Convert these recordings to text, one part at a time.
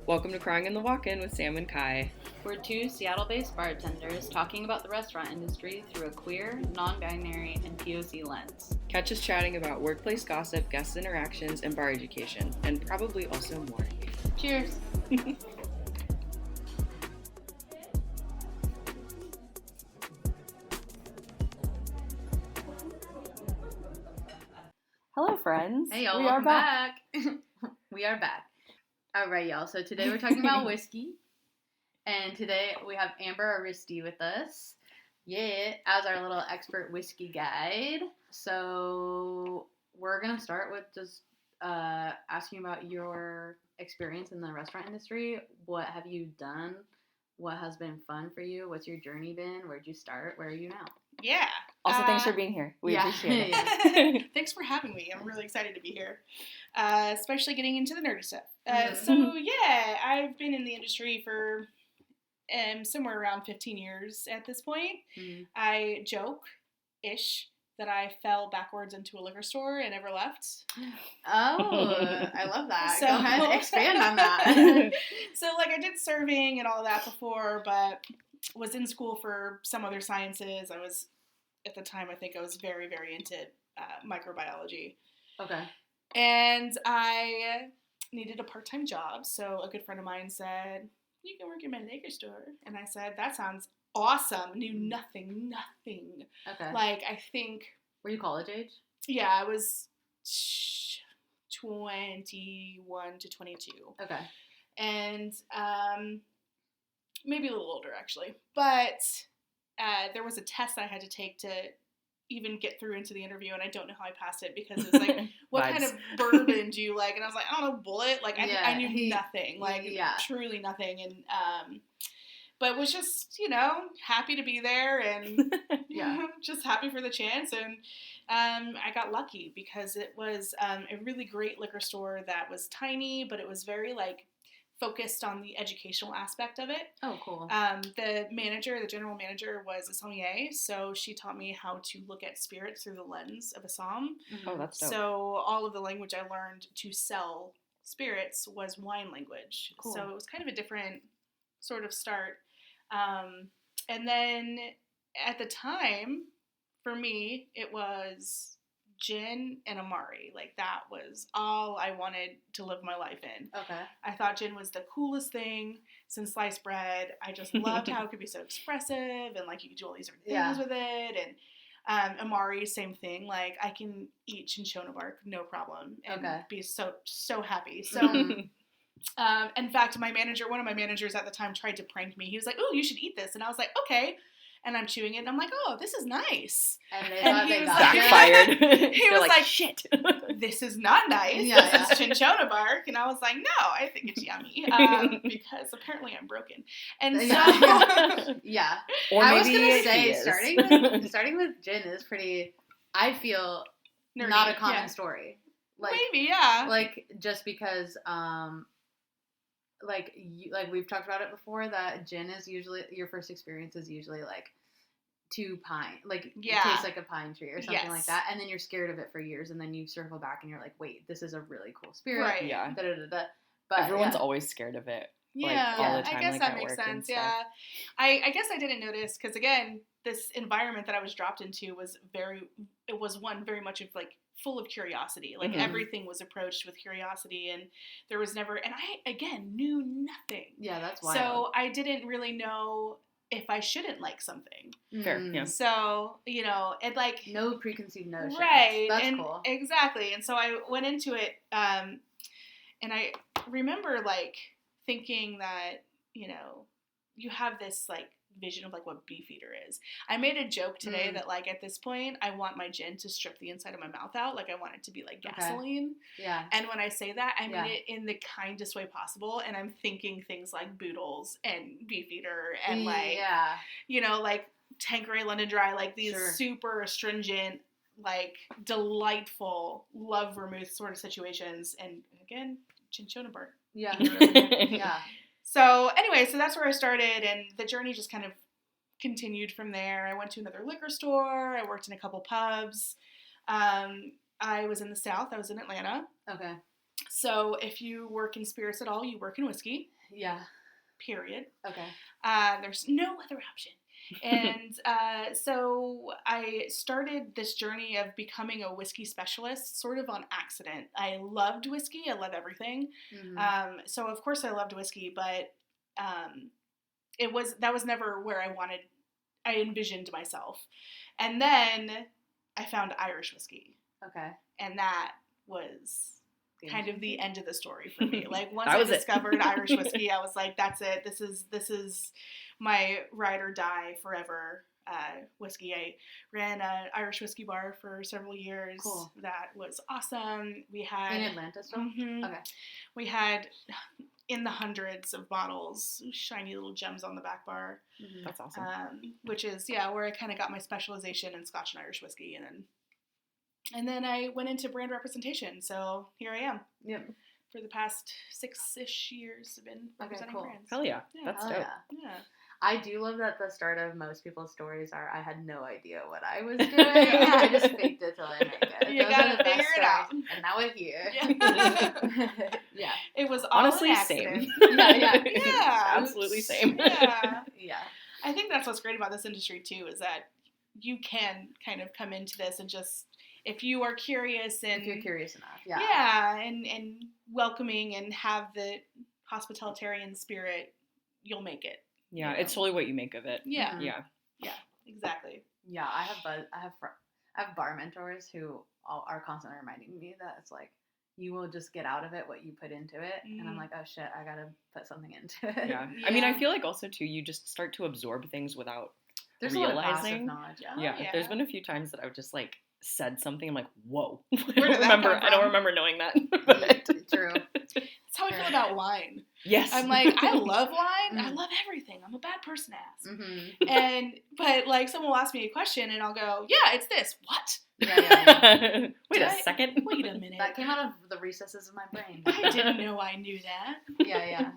Welcome to Crying in the Walk-In with Sam and Kai. We're two Seattle-based bartenders talking about the restaurant industry through a queer, non-binary, and POC lens. Catch us chatting about workplace gossip, guest interactions, and bar education, and probably also more. Cheers! Hello, friends. Hey, y'all, we welcome are back. We are back. All right, y'all. So today we're talking about whiskey. And today we have Amber Aristy with us. Yeah, as our little expert whiskey guide. So we're going to start with just asking about your experience in the restaurant industry. What have you done? What has been fun for you? What's your journey been? Where'd you start? Where are you now? Yeah. Also, thanks for being here. We appreciate it. Yeah. Thanks for having me. I'm really excited to be here, especially getting into the nerdy stuff. Mhm. So, yeah, I've been in the industry for somewhere around 15 years at this point. Mhm. I joke-ish that I fell backwards into a liquor store and never left. Oh, I love that. So- Go ahead, expand on that. So, like, I did serving and all of that before, but was in school for some other sciences. I was, at the time, I think I was very, very into microbiology. Okay. And I needed a part-time job, so a good friend of mine said, you can work in my liquor store. And I said, that sounds awesome. Knew nothing. Okay. Like, I think, Were you college age? yeah, I was 21 to 22. Okay. And maybe a little older, actually. But there was a test I had to take to even get through into the interview, and I don't know how I passed it because it was like, what kind of bourbon do you like? And I was like, I don't know, Bullet. Like, I knew nothing. Like, truly nothing. And but was just, happy to be there and just happy for the chance. And I got lucky because it was a really great liquor store that was tiny, but it was very, like, focused on the educational aspect of it. Oh, cool. The general manager was a sommelier, so she taught me how to look at spirits through the lens of a somm. Oh, that's dope. So all of the language I learned to sell spirits was wine language. Cool. So it was kind of a different sort of start. And then at the time, for me, it was gin and Amari. Like, that was all I wanted to live my life in. Okay. I thought gin was the coolest thing since sliced bread. I just loved how it could be so expressive and, like, you could do all these different things with it. And Amari, same thing. Like, I can eat cinchona bark, no problem, and be so happy. So, in fact, one of my managers at the time tried to prank me. He was like, "Oh, you should eat this," and I was like, "Okay." And I'm chewing it, and I'm like, "Oh, this is nice." And they And thought he they was got like- you. Backfired. He They're was like, shit. This is not nice. Yeah, This is cinchona bark. And I was like, no, I think it's yummy because apparently I'm broken. And so, Yeah. Or I was maybe gonna he say is. starting with gin is pretty. I feel nerdy, not a common story. Like, maybe, yeah. Like, just because, like we've talked about it before, that gin is usually, your first experience is usually like to pine, like it tastes like a pine tree or something like that, and then you're scared of it for years, and then you circle back and you're like, wait, this is a really cool spirit. Right. Yeah. But everyone's always scared of it. Yeah, all the time, I guess like, that at makes work and sense. stuff. Yeah, I guess I didn't notice because, again, this environment that I was dropped into was very much of, like, full of curiosity. Like, everything was approached with curiosity, and there was never, and I, again, knew nothing. Yeah, that's wild. So I didn't really know if I shouldn't like something. Fair, yeah. So, it, like, no preconceived notions. right. That's and cool. Exactly. And so I went into it, and I remember, like, thinking that, you have this, like, vision of, like, what Beefeater is. I made a joke today that, like, at this point, I want my gin to strip the inside of my mouth out. Like, I want it to be like gasoline. Yeah. And when I say that, I mean it in the kindest way possible. And I'm thinking things like Boodles and Beefeater and, like, like Tanqueray London Dry, like, these super astringent, like, delightful love vermouth sort of situations. And, again, cinchona bark. Yeah. Yeah. So anyway, so that's where I started, and the journey just kind of continued from there. I went to another liquor store. I worked in a couple pubs. I was in the South. I was in Atlanta. Okay. So if you work in spirits at all, you work in whiskey, Yeah. period. Okay. There's no other option. And so I started this journey of becoming a whiskey specialist sort of on accident. I loved whiskey. I love everything. Mm-hmm. So of course I loved whiskey, but that was never where I envisioned myself. And then I found Irish whiskey. Okay. And that was kind of the end of the story for me. Like once That I was it. discovered Irish whiskey, I was like, that's it. This is my ride or die forever whiskey. I ran an Irish whiskey bar for several years. Cool. That was awesome. We had In Atlanta still? Mhm. Okay. We had in the hundreds of bottles, shiny little gems on the back bar. Mm-hmm. That's awesome. Which is where I kind of got my specialization in Scotch and Irish whiskey, and then I went into brand representation. So here I am. Yep. For the past 6-ish years, I've been representing cool. brands. Hell yeah. Yeah. That's Hell dope. yeah. Yeah. I do love that the start of most people's stories are, I had no idea what I was doing. I just faked it till I make it. You Those gotta are the best figure it out. stories. And now we're here. Yeah. Yeah. It was all Honestly, an same. accident. Yeah. Yeah. Absolutely same. Yeah. Yeah. I think that's what's great about this industry too, is that you can kind of come into this and just, if you are curious and If you're curious enough. Yeah. yeah, and welcoming and have the hospitalitarian spirit, you'll make it. Yeah, You know? it's totally what you make of it. Yeah. Mhm. Yeah. Exactly. Yeah, I have bar mentors who are constantly reminding me that it's like, you will just get out of it what you put into it. And I'm Mhm. like, oh shit, I gotta put something into it. Yeah. I mean, I Yeah. feel like also too, you just start to absorb things without There's a lot of passive realizing. knowledge. Yeah. Yeah. yeah. There's been a few times that I've just like said something. I'm like, whoa. did that come I don't from? remember knowing that. True. That's how I feel about wine. Yes. I'm like, I love wine. I Mhm. love everything. I'm a bad person ass. Mm-hmm. But like someone will ask me a question and I'll go, yeah, it's this. What? Yeah. Wait a I- second. Wait a minute. That came out of the recesses of my brain. I didn't know I knew that. Yeah.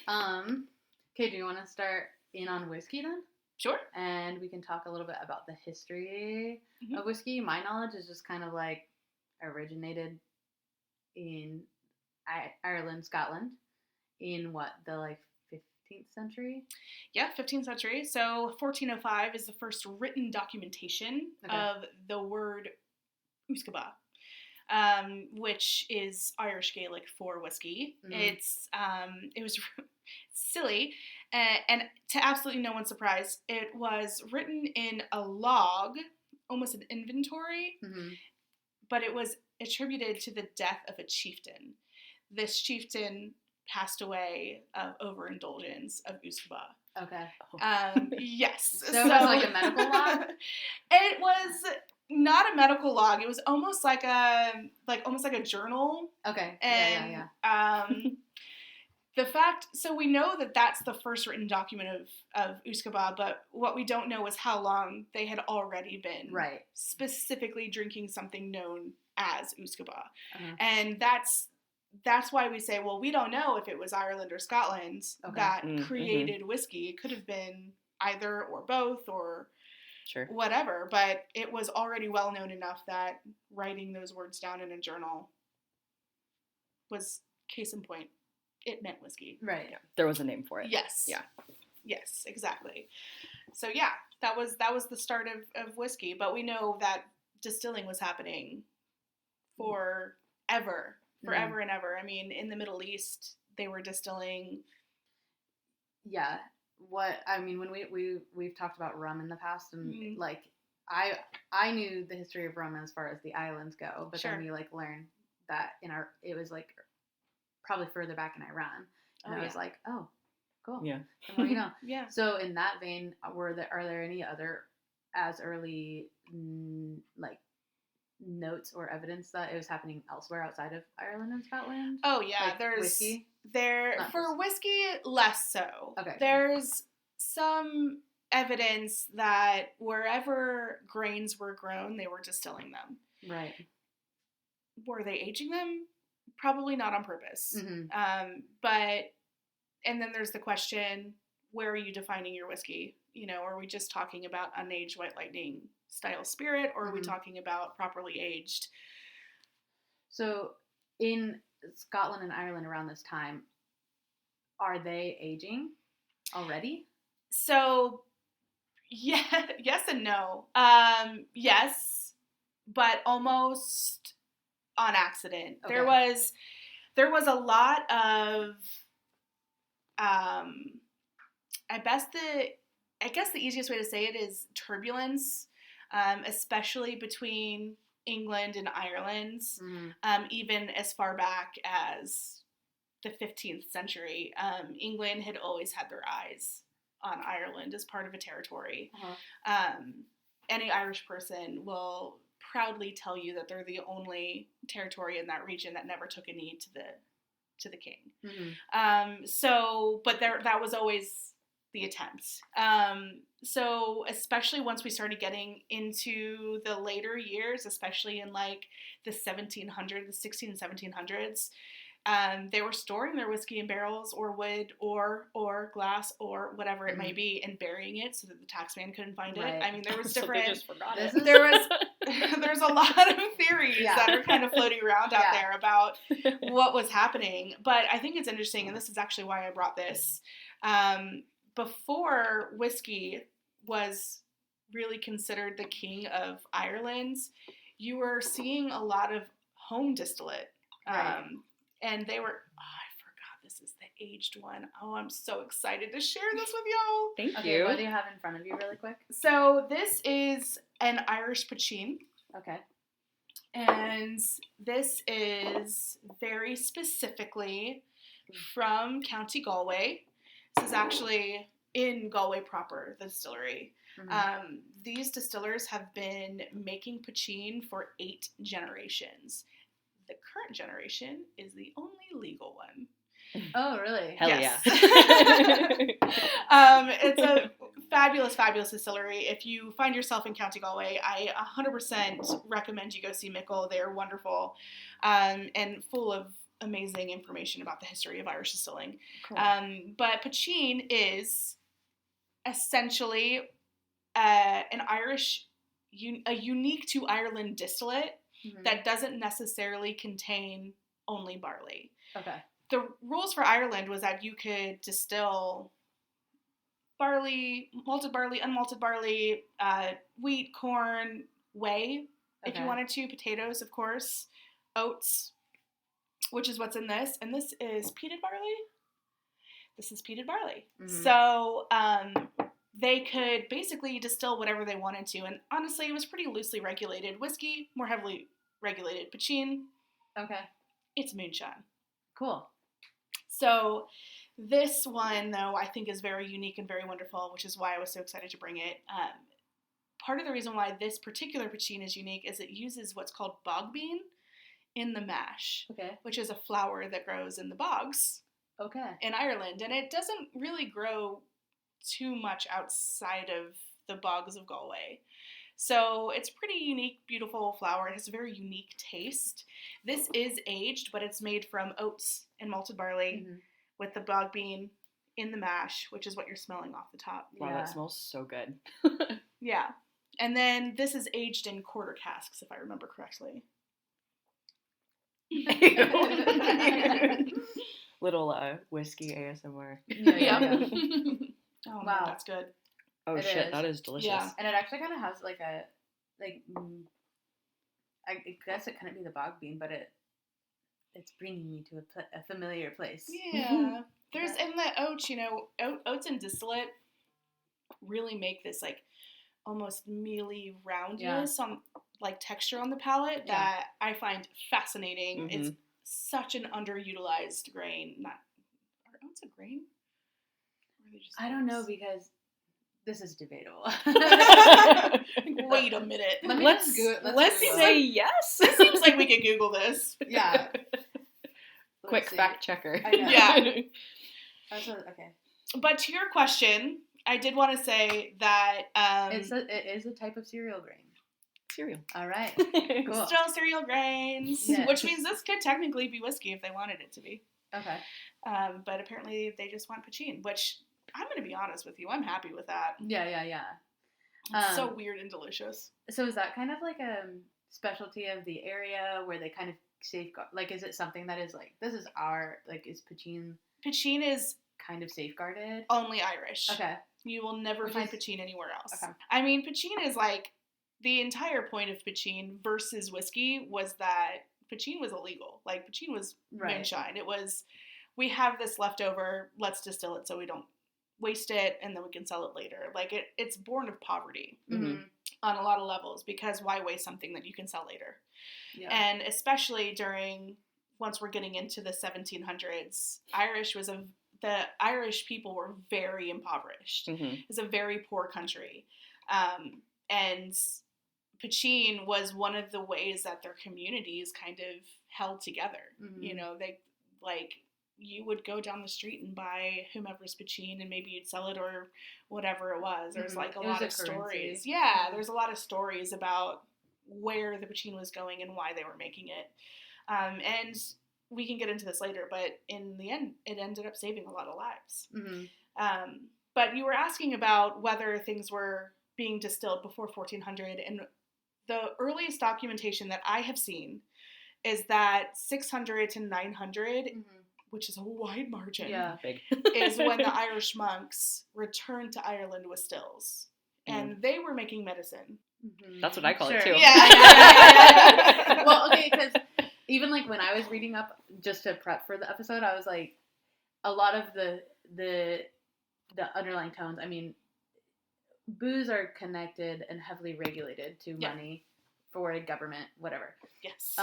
Okay, do you want to start in on whiskey then? Sure. And we can talk a little bit about the history Mhm. of whiskey. My knowledge is just kind of like originated in Ireland, Scotland, in the like 15th century? Yeah, 15th century. So 1405 is the first written documentation Okay. of the word uskaba, which is Irish Gaelic for whiskey. Mhm. It was silly, and to absolutely no one's surprise, it was written in a log, almost an inventory, Mm-hmm. but it was attributed to the death of a chieftain. This chieftain passed away of overindulgence of uskaba. Okay. Yes. So it was like a medical log? It was not a medical log. It was almost like a journal. Okay. And Yeah. so we know that that's the first written document of uskaba, but what we don't know is how long they had already been Right. specifically drinking something known as uskaba. Uh-huh. And that's why we say, well, we don't know if it was Ireland or Scotland that created whiskey. It could have been either or both or Sure. whatever, but it was already well known enough that writing those words down in a journal was case in point. It meant whiskey. Right. Yeah. There was a name for it. Yes. Yeah. Yes, exactly. So yeah, that was the start of whiskey, but we know that distilling was happening forever and ever. I mean, in the Middle East, they were distilling. Yeah. When we've talked about rum in the past, and like I knew the history of rum as far as the islands go, but then we like learned that it was like probably further back in Iran, and I was like, oh, cool. Yeah. The more you know. Yeah. So in that vein, are there any other as early like notes or evidence that it was happening elsewhere outside of Ireland and Scotland? Oh yeah, Like there's whiskey? Not for just- whiskey less so. Okay. There's some evidence that wherever grains were grown, they were distilling them. Right. Were they aging them? Probably not on purpose. Mm-hmm. And then there's the question, where are you defining your whiskey? You know, are we just talking about unaged White Lightning style spirit, or are we talking about properly aged? So in Scotland and Ireland around this time, are they aging already? So, yeah, yes and no. Yes, but almost on accident. Okay. There was a lot of I guess the easiest way to say it is turbulence, especially between England and Ireland, even as far back as the 15th century. England had always had their eyes on Ireland as part of a territory. Any Irish person will proudly tell you that they're the only territory in that region that never took a knee to the king. But that was always the attempt. So especially once we started getting into the later years, especially in like the 1700s, the 16 and 1700s, they were storing their whiskey in barrels or wood or glass or whatever it might be and burying it so that the taxman couldn't find it. I mean, there was different. So they just forgot it. There's a lot of theories that are kind of floating around out there about what was happening. But I think it's interesting, and this is actually why I brought this. Before whiskey was really considered the king of Ireland, you were seeing a lot of home distillate. And they were, I forgot this is the aged one. Oh, I'm so excited to share this with y'all. Thank Okay, you. what do you have in front of you really quick? So this is an Irish poitín. Okay. And this is very specifically from County Galway. This is actually in Galway proper, the distillery. These distillers have been making poitín for 8 generations. The current generation is the only legal one. Oh, really? Hell yes. Yeah. It's a fabulous, fabulous distillery. If you find yourself in County Galway, I 100% recommend you go see Mickle. They are wonderful and full of amazing information about the history of Irish distilling. Cool. But poitín is essentially a unique to Ireland distillate that doesn't necessarily contain only barley. Okay. The rules for Ireland was that you could distill barley, malted barley, unmalted barley, wheat, corn, whey, if you wanted to, potatoes, of course, oats, which is what's in this. And this is peated barley. This is peated barley. So they could basically distill whatever they wanted to. And honestly, it was pretty loosely regulated. Whiskey, more heavily regulated. Poitín, it's moonshine. Cool. So this one, though, I think is very unique and very wonderful, which is why I was so excited to bring it. Part of the reason why this particular poitín is unique is it uses what's called bog bean in the mash, which is a flower that grows in the bogs in Ireland. And it doesn't really grow too much outside of the bogs of Galway. So it's pretty unique, beautiful flower. It has a very unique taste. This is aged, but it's made from oats and malted barley with the bog bean in the mash, which is what you're smelling off the top. Wow, that smells so good. Yeah. And then this is aged in quarter casks, if I remember correctly. Little whiskey ASMR. Yeah. Oh, wow, man, that's good. Oh, it shit, is. that is delicious. Yeah. And it actually kind of has I guess it couldn't be the bog bean, but it's bringing me to a familiar place. Yeah. There's in the oats, oats and distillate really make this like almost mealy roundness on like texture on the palate that I find fascinating. It's such an underutilized grain. Are oats a grain? Or are they just I don't know because this is debatable. Wait a minute. Let's say yes. It seems like we could Google this. Yeah. Quick fact checker. Yeah. Okay. But to your question, I did want to say that it is a type of cereal grain. Cereal. All right. Cool. Still cereal grains, which means this could technically be whiskey if they wanted it to be. Okay. But apparently they just want poitín, which I'm going to be honest with you, I'm happy with that. Yeah. It's so weird and delicious. So is that kind of like a specialty of the area where they kind of safeguard? Like, is it something that is like, this is our, like, is poutine Poutine is kind of safeguarded? only Irish. Okay. You will never Which find is- poutine anywhere else. Okay. I mean, poutine is like, the entire point of poutine versus whiskey was that poutine was illegal. Like, poutine was moonshine. It was, we have this leftover, let's distill it so we don't waste it, and then we can sell it later. Like, it's born of poverty Mm-hmm. on a lot of levels, because why waste something that you can sell later? Yeah. And especially once we're getting into the 1700s, the Irish people were very impoverished. Mm-hmm. It's a very poor country. And poutine was one of the ways that their communities kind of held together. Mm-hmm. You know, they, like, you would go down the street and buy whomever's poutine, and maybe you'd sell it or whatever it was. There's like a lot of stories. Yeah, there's a lot of stories about where the poutine was going and why they were making it. And we can get into this later, but in the end, it ended up saving a lot of lives. Mm-hmm. But you were asking about whether things were being distilled before 1400, and the earliest documentation that I have seen is that 600 to 900, Mm-hmm. which is a wide margin, Big. is when the Irish monks returned to Ireland with stills. And they were making medicine. Mm-hmm. That's what I call it, too. Yeah. Well, okay, because even like when I was reading up just to prep for the episode, I was like, a lot of the underlying tones. I mean, booze are connected and heavily regulated to money for a government, whatever. Yes.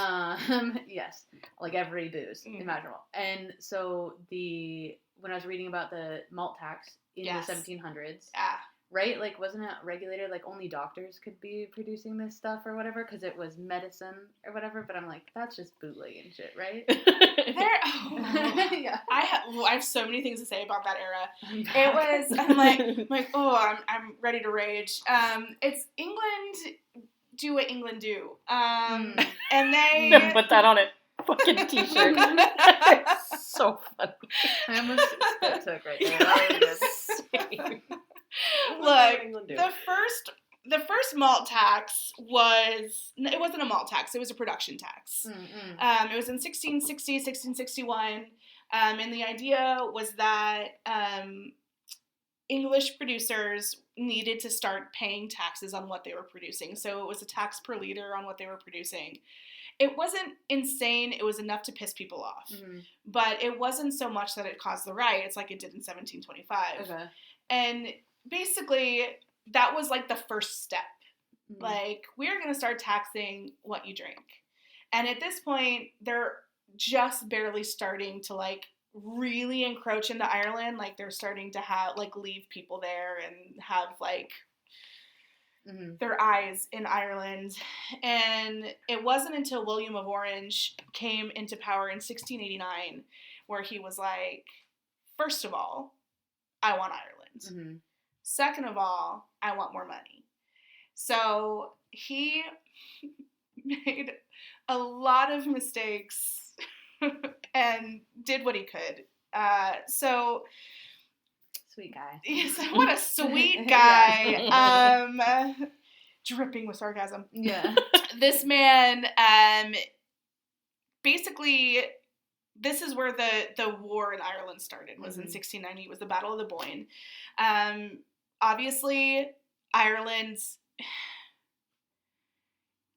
Yes, like every booze imaginable. And so when I was reading about the malt tax in the 1700s, right? Like, wasn't it regulated? Like, only doctors could be producing this stuff or whatever because it was medicine or whatever. But I'm like, that's just bootleg and shit, right? Yeah. I have so many things to say about that era. It was, I'm like, I'm ready to rage. It's England. Do what England do. And they put that on a fucking t-shirt. So funny. I almost spit took right there. That was good. Look, the first malt tax it wasn't a malt tax, it was a production tax. Mm-hmm. It was in 1660, 1661, and the idea was that English producers needed to start paying taxes on what they were producing. So it was a tax per liter on what they were producing. It wasn't insane. It was enough to piss people off. Mm-hmm. But it wasn't so much that it caused the riots like it did in 1725. Okay. And basically, that was like the first step. Mm-hmm. Like, we're going to start taxing what you drink. And at this point, they're just barely starting to, like, really encroach into Ireland. Like, they're starting to have, like, leave people there and have, like, their eyes in Ireland. And it wasn't until William of Orange came into power in 1689 where he was like, first of all, I want Ireland. Mm-hmm. Second of all, I want more money. So he made a lot of mistakes and did what he could. Sweet guy. Yes, what a sweet guy. Dripping with sarcasm. Yeah. This man, basically, this is where the war in Ireland started, was in 1690. It was the Battle of the Boyne. Obviously, Ireland's...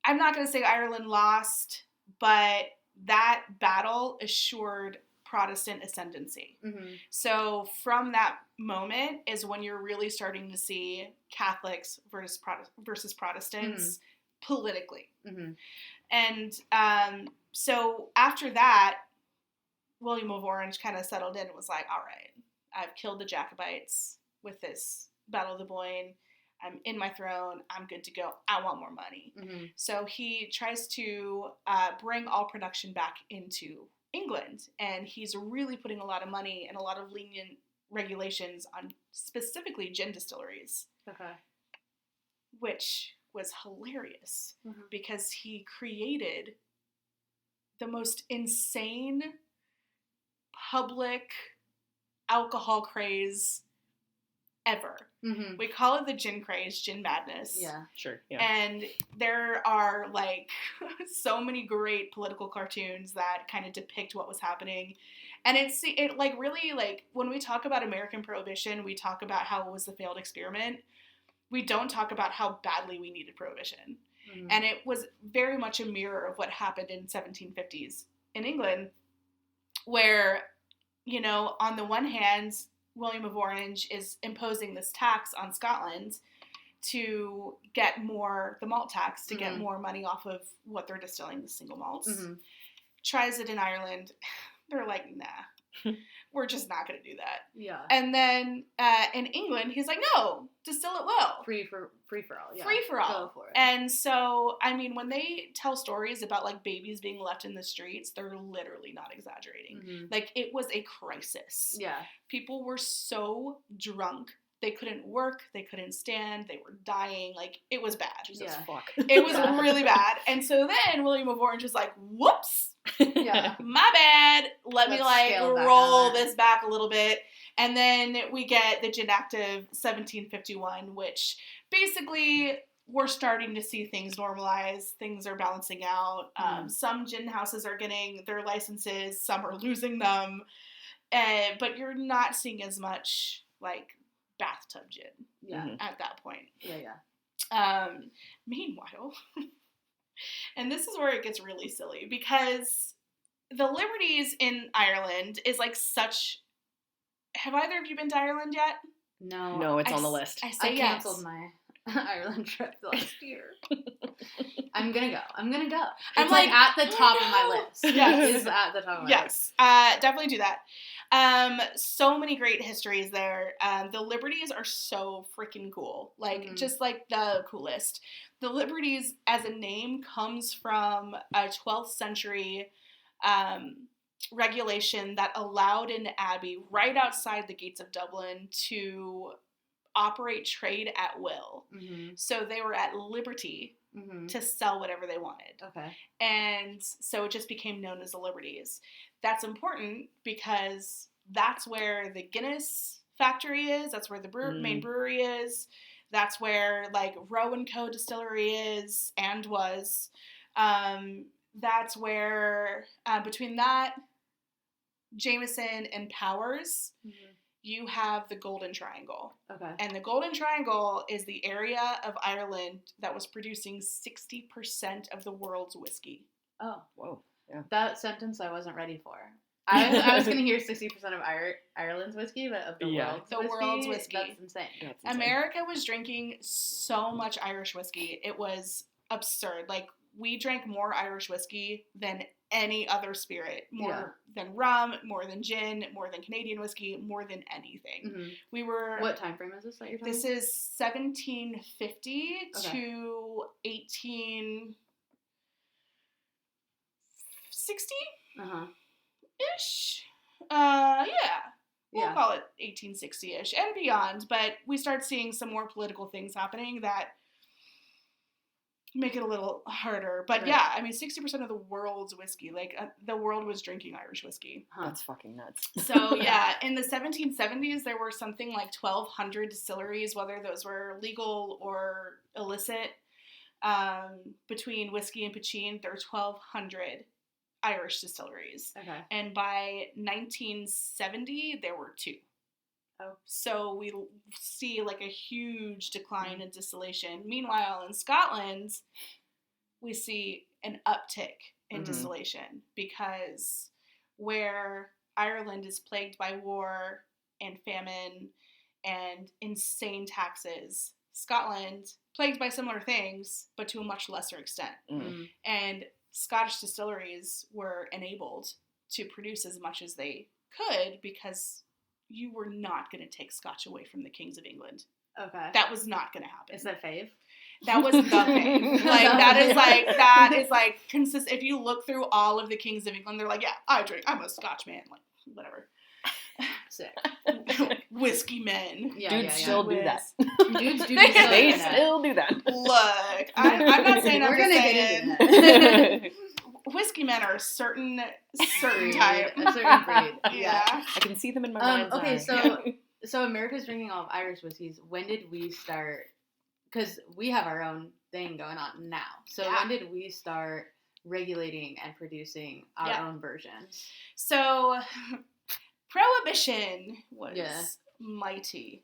I'm not going to say Ireland lost, but that battle assured Protestant ascendancy. Mm-hmm. So from that moment is when you're really starting to see Catholics versus Protestants politically. Mm-hmm. And so after that, William of Orange kind of settled in and was like, all right, I've killed the Jacobites with this Battle of the Boyne. I'm in my throne. I'm good to go. I want more money. Mm-hmm. So he tries to bring all production back into England, and he's really putting a lot of money and a lot of lenient regulations on specifically gin distilleries. Okay. Which was hilarious because he created the most insane public alcohol craze ever. Mm-hmm. We call it the gin craze, gin madness. Yeah. Sure. Yeah. And there are, like, so many great political cartoons that kind of depict what was happening. And it like, really, like, when we talk about American Prohibition, we talk about how it was a failed experiment. We don't talk about how badly we needed Prohibition. Mm-hmm. And it was very much a mirror of what happened in 1750s in England, where, you know, on the one hand, William of Orange is imposing this tax on Scotland to get more, the malt tax, to get more money off of what they're distilling, the single malts. Mm-hmm. Tries it in Ireland. They're like, nah, we're just not going to do that. Yeah. And then in England, he's like, no, distill it well. Free for all. Yeah. Free for all. Go for it. And so, I mean, when they tell stories about, like, babies being left in the streets, they're literally not exaggerating. Mm-hmm. Like, it was a crisis. Yeah. People were so drunk. They couldn't work. They couldn't stand. They were dying. Like, it was bad. Jesus Yeah. fuck. It was really bad. And so then William of Orange was like, whoops. Yeah. My bad. Let me, Let's like, scale back roll on that. this back a little bit. And then we get the Gin Act of 1751, which basically we're starting to see things normalize. Things are balancing out. Some gin houses are getting their licenses. Some are losing them. But you're not seeing as much, like, bathtub gin Yeah. at that point. Yeah. Meanwhile, and this is where it gets really silly, because the Liberties in Ireland is, like, such... Have either of you been to Ireland yet? No. No, it's I on the s- list. I say I yes. canceled my Ireland trip last year. I'm gonna go. I'm It's like, at the top of my list. Yes. It's at the top of my list. Yes, definitely do that. So many great histories there. The Liberties are so freaking cool. Like, just, like, the coolest. The Liberties, as a name, comes from a 12th century regulation that allowed an abbey right outside the gates of Dublin to operate trade at will. Mm-hmm. So they were at liberty Mm-hmm. to sell whatever they wanted. Okay. And so it just became known as the Liberties. That's important because that's where the Guinness factory is. That's where the main brewery is. That's where, like, Roe & Co. distillery is and was. That's where, between that, Jameson, and Powers, you have the Golden Triangle. Okay. And the Golden Triangle is the area of Ireland that was producing 60% of the world's whiskey. Oh. Whoa. Yeah. That sentence I wasn't ready for. I was going to hear 60% of Ireland's whiskey, but of the world's whiskey. That's insane. That's insane. America was drinking so much Irish whiskey. It was absurd. Like, we drank more Irish whiskey than any other spirit. More than rum, more than gin, more than Canadian whiskey, more than anything. Mm-hmm. We were... What time frame is this that you're talking This is 1750 to 1860 Uh-huh. ish. Yeah. We'll Yeah. call it 1860-ish and beyond, but we start seeing some more political things happening that make it a little harder. But Right. yeah, I mean, 60% of the world's whiskey, like, the world was drinking Irish whiskey. That's fucking nuts. So yeah, in the 1770s, there were something like 1,200 distilleries, whether those were legal or illicit. Between whiskey and poitín, there were 1,200 Irish distilleries. Okay. And by 1970, there were 2. Oh. So we see, like, a huge decline in distillation. Meanwhile, in Scotland, we see an uptick in distillation, because where Ireland is plagued by war and famine and insane taxes, Scotland plagued by similar things, but to a much lesser extent. Mm-hmm. And Scottish distilleries were enabled to produce as much as they could because you were not going to take Scotch away from the kings of England. Okay. That was not going to happen. Is that fave? That was the thing. Like, that is like consistent. If you look through all of the kings of England, they're like, yeah, I'm a Scotch man. Like, whatever. Sick. Whiskey men. Yeah, Dudes still do that. Dudes do They They that. still do that. Look, I'm not saying I'm We're just gonna saying. get into that. Whiskey men are a certain Breed, type. a certain breed. Yeah. I can see them in my mind's Okay, eye. so So America's drinking all of Irish whiskeys. When did we start? Because we have our own thing going on now. So when did we start regulating and producing our own versions? So Prohibition was mighty.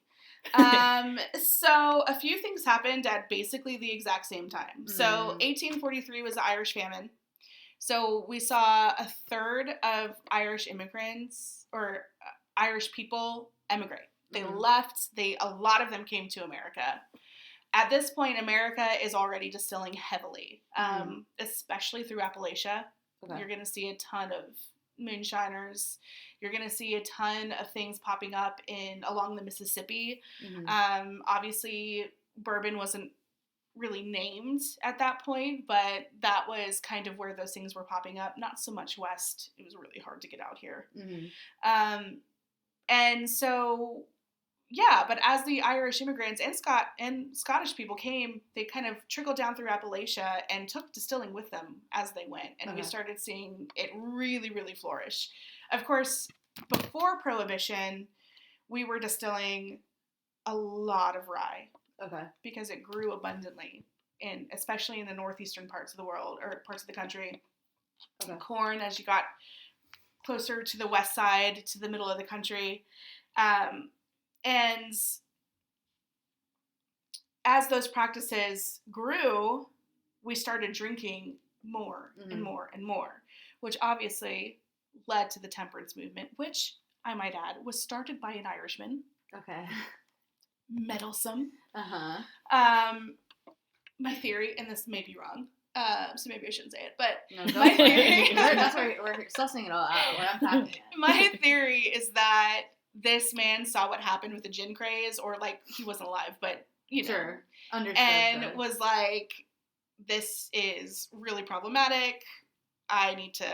So a few things happened at basically the exact same time. So 1843 was the Irish famine. So we saw a third of Irish immigrants or Irish people emigrate. They left. A lot of them came to America. At this point, America is already distilling heavily, especially through Appalachia. Okay. You're going to see a ton of moonshiners. You're going to see a ton of things popping up along the Mississippi. Obviously, bourbon wasn't really named at that point, but that was kind of where those things were popping up. Not so much west. It was really hard to get out here. And so... yeah, but as the Irish immigrants and Scottish people came, they kind of trickled down through Appalachia and took distilling with them as they went. And we started seeing it really, really flourish. Of course, before Prohibition, we were distilling a lot of rye. Okay. Because it grew abundantly, especially in the northeastern parts of the world, or parts of the country. Okay. Corn, as you got closer to the west side, to the middle of the country. And as those practices grew, we started drinking more and more and more, which obviously led to the temperance movement, which, I might add, was started by an Irishman. Okay. Meddlesome. My theory, and this may be wrong, so maybe I shouldn't say it, but my theory... That's why we're sussing it all out. We're unpacking it. My theory is that this man saw what happened with the gin craze, or, like, he wasn't alive, but, you know. Sure. Understood. And was like, this is really problematic. I need to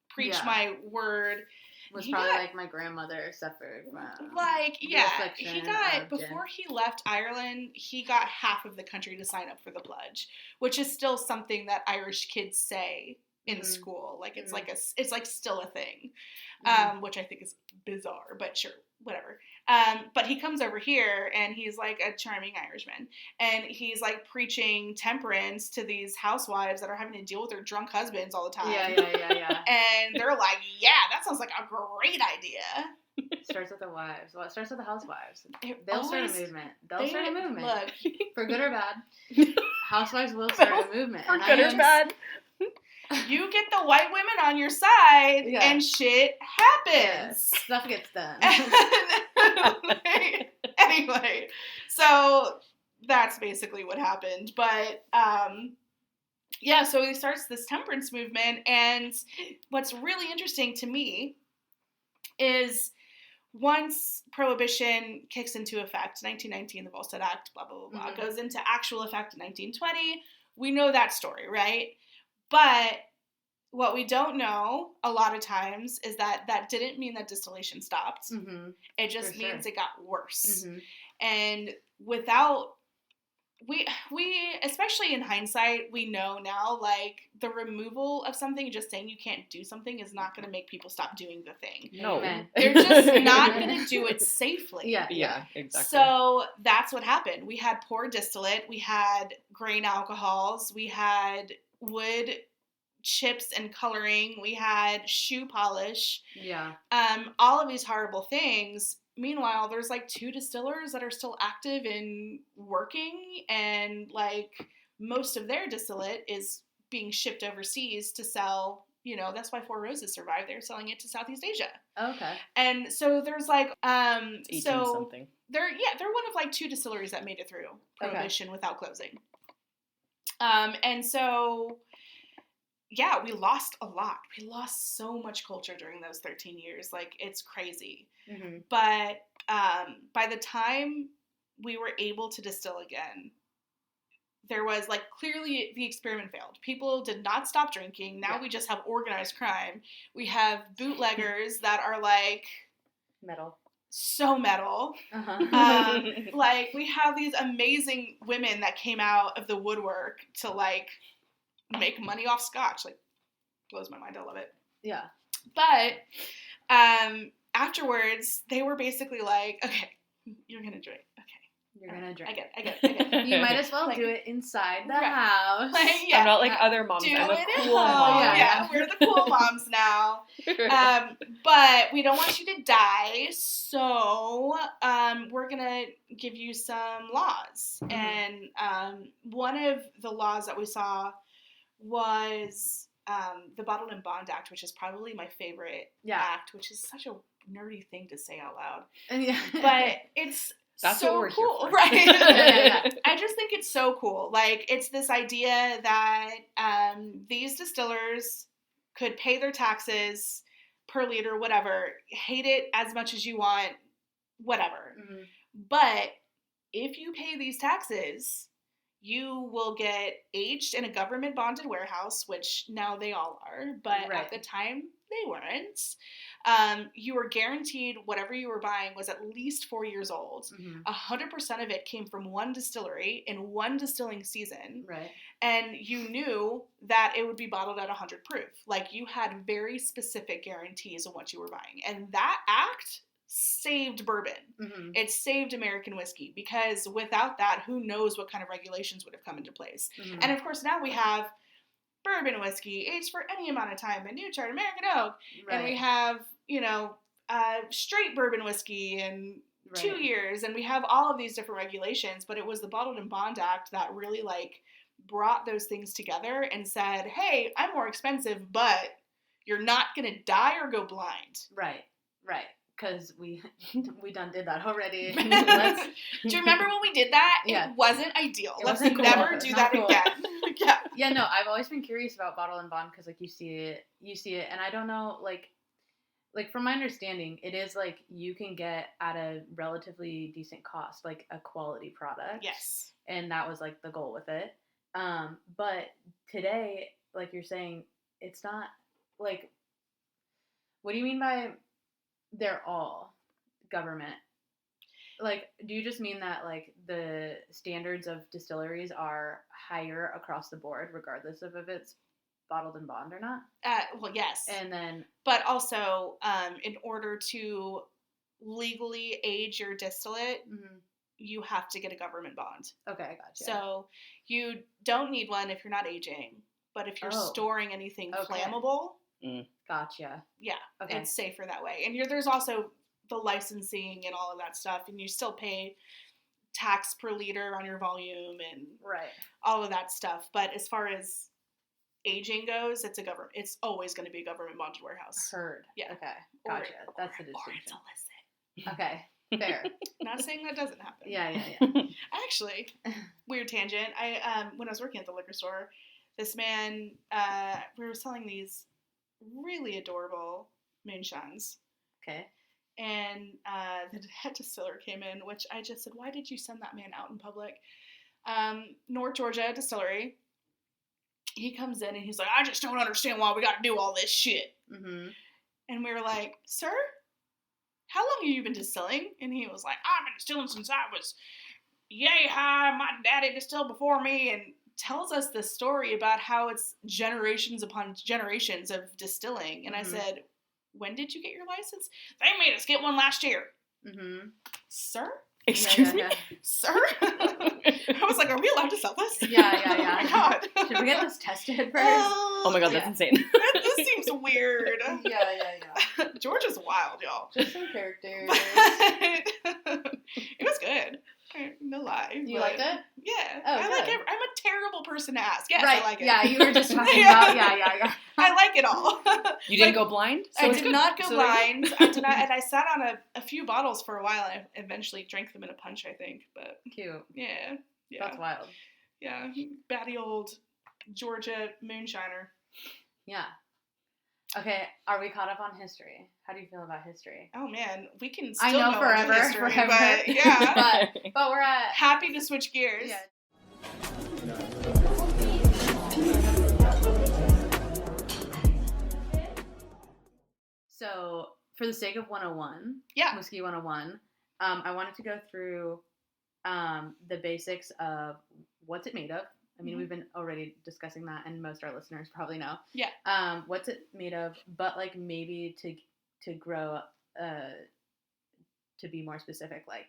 preach my word. Was probably like my grandmother suffered from. Like, he got, before he left Ireland, he got half of the country to sign up for the pledge, which is still something that Irish kids say in school. Like, it's it's like still a thing, which I think is bizarre, but sure, whatever. But he comes over here and he's like a charming Irishman, and he's like preaching temperance to these housewives that are having to deal with their drunk husbands all the time. Yeah. And they're like, yeah, that sounds like a great idea. Starts with the wives. Well, it starts with the housewives. They'll start a movement. They'll start a movement. Look. For good or bad. Housewives will start a movement. For good or bad. You get the white women on your side, and shit happens. Stuff gets done. Anyway, so that's basically what happened. But, so he starts this temperance movement, and what's really interesting to me is once Prohibition kicks into effect, 1919, the Volstead Act, blah, blah, blah, blah, goes into actual effect in 1920, we know that story, right? But what we don't know a lot of times is that didn't mean that distillation stopped. It just means it got worse. And we especially in hindsight, we know now, like, the removal of something, just saying you can't do something, is not going to make people stop doing the thing. No. They're just not going to do it safely. Yeah, exactly. So that's what happened. We had poor distillate. We had grain alcohols. We had wood chips and coloring. We had shoe polish. Yeah. All of these horrible things. Meanwhile, there's like 2 distillers that are still active and working, and like most of their distillate is being shipped overseas to sell. You know, that's why Four Roses survived. They're selling it to Southeast Asia. Okay. And so there's like something. They're one of like 2 distilleries that made it through Prohibition without closing. And so, yeah, we lost a lot. We lost so much culture during those 13 years. Like, it's crazy. But by the time we were able to distill again, there was, like, clearly the experiment failed. People did not stop drinking. Now we just have organized crime. We have bootleggers that are, like... metal. So metal. Like, we have these amazing women that came out of the woodwork to, like, make money off scotch. Like, blows my mind. I love it. Yeah. But afterwards, they were basically like, okay, you're going to drink. Okay. You're going to drink. I get it. You might as well Like, do it inside the right. house. Like, yeah. I'm not like other moms. Do I'm a it at cool home. mom. Yeah, we're the cool moms now. But we don't want you to die, so we're gonna give you some laws. Mhm. And one of the laws that we saw was the Bottled and Bond Act, which is probably my favorite act, which is such a nerdy thing to say out loud. Yeah. But it's That's so what we're cool, here for. right? Yeah. I just think it's so cool. Like, it's this idea that these distillers could pay their taxes per liter, whatever, hate it as much as you want, whatever. Mhm. But if you pay these taxes, you will get aged in a government bonded warehouse, which now they all are, but Right. at the time they weren't. You were guaranteed whatever you were buying was at least 4 years old. Mhm. 100% of it came from one distillery in one distilling season. Right. And you knew that it would be bottled at 100 proof. Like, you had very specific guarantees on what you were buying. And that act saved bourbon. Mhm. It saved American whiskey, because without that, who knows what kind of regulations would have come into place. Mhm. And of course, now we have bourbon whiskey aged for any amount of time, a new chart American oak, Right. and we have, straight bourbon whiskey in 2 years, and we have all of these different regulations. But it was the Bottled and Bond Act that really brought those things together and said, hey, I'm more expensive, but you're not gonna die or go blind. Right. Because we done did that already. Do you remember when we did that? Yeah. It wasn't ideal. It Let's wasn't cool. never It's do not that cool. again. Yeah. Yeah, no, I've always been curious about Bottle and Bond because, you see it, and I don't know, like from my understanding, it is, you can get at a relatively decent cost, a quality product. Yes. And that was, the goal with it. But today, like you're saying, it's not, what do you mean by they're all government? Do you just mean that, the standards of distilleries are higher across the board, regardless of if it's bottled and bond or not? Well, yes. And then... But also, in order to legally age your distillate, Mm-hmm. you have to get a government bond. Okay, I gotcha. So you don't need one if you're not aging. But if you're storing anything flammable... Gotcha. Yeah, okay. It's safer that way. And there's also the licensing and all of that stuff, and you still pay tax per liter on your volume and all of that stuff. But as far as aging goes, it's always going to be a government bonded warehouse. Heard. Yeah. Okay. Gotcha. That's the distinction. Or it's illicit. Okay. Fair. Not saying that doesn't happen. Yeah. Actually, weird tangent. I when I was working at the liquor store, this man, we were selling these really adorable moonshines. Okay. And the head distiller came in, which I just said, why did you send that man out in public? North Georgia distillery. He comes in and he's like, I just don't understand why we got to do all this shit. Mm-hmm. And we were like, sir, how long have you been distilling? And he was like, I've been distilling since I was yay high. My daddy distilled before me. And tells us this story about how it's generations upon generations of distilling. And I said, when did you get your license? They made us get one last year. Mm-hmm. Sir? Excuse me? Sir? I was like, are we allowed to sell this? Yeah. Oh my god. Should we get this tested first? Oh my god, that's insane. This seems weird. Yeah. Georgia's wild, y'all. Just some characters. It was good. No lie. You liked it? Yeah. Oh, I good. like it. I'm a terrible person to ask. Yes, right. I like it. Yeah, you were just talking about, yeah. I like it all. You didn't go blind? I it's did good. not go So blind. I did not, and I sat on a few bottles for a while. I eventually drank them in a punch, I think. But Cute. yeah. That's wild. Yeah, batty old Georgia moonshiner. Yeah. Okay, are we caught up on history? How do you feel about history? Oh man, we can still I know go forever, into history, forever. but yeah. But we're at... Happy to switch gears. Yeah. So, for the sake of 101, Whiskey 101, I wanted to go through the basics of what's it made of. I mean, we've been already discussing that, and most of our listeners probably know. Yeah. What's it made of, but maybe to grow to be more specific, like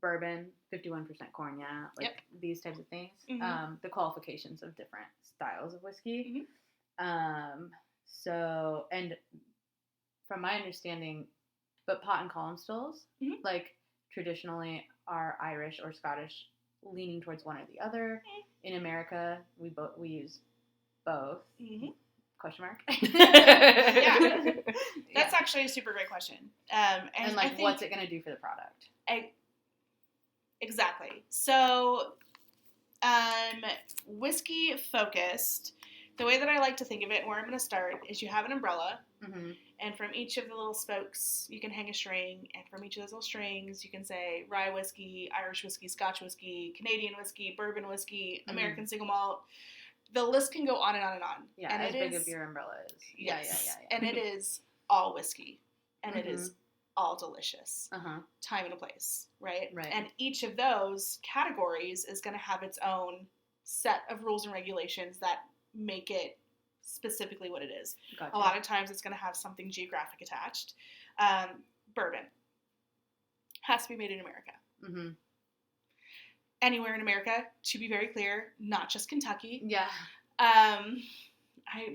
bourbon, 51% corn, like these types of things. Mm-hmm. The qualifications of different styles of whiskey. Mm-hmm. So, and from my understanding, but pot and column stills, Mm-hmm. like traditionally are Irish or Scottish, leaning towards one or the other. In America, we use both. Mm-hmm. Question mark. Yeah. That's actually a super great question. And like, I think, what's it going to do for the product? Exactly. So, whiskey focused. The way that I like to think of it, and where I'm going to start, is you have an umbrella, and from each of the little spokes, you can hang a string, and from each of those little strings, you can say rye whiskey, Irish whiskey, Scotch whiskey, Canadian whiskey, bourbon whiskey, American single malt. The list can go on and on and on. Yeah, and as big as your umbrella is. Yes. Yeah. And it is all whiskey, and it is all delicious. Time and a place, right? Right. And each of those categories is going to have its own set of rules and regulations that make it specifically what it is. Gotcha. A lot of times it's going to have something geographic attached. Bourbon has to be made in America. Anywhere in America, to be very clear, not just Kentucky. Yeah. I'm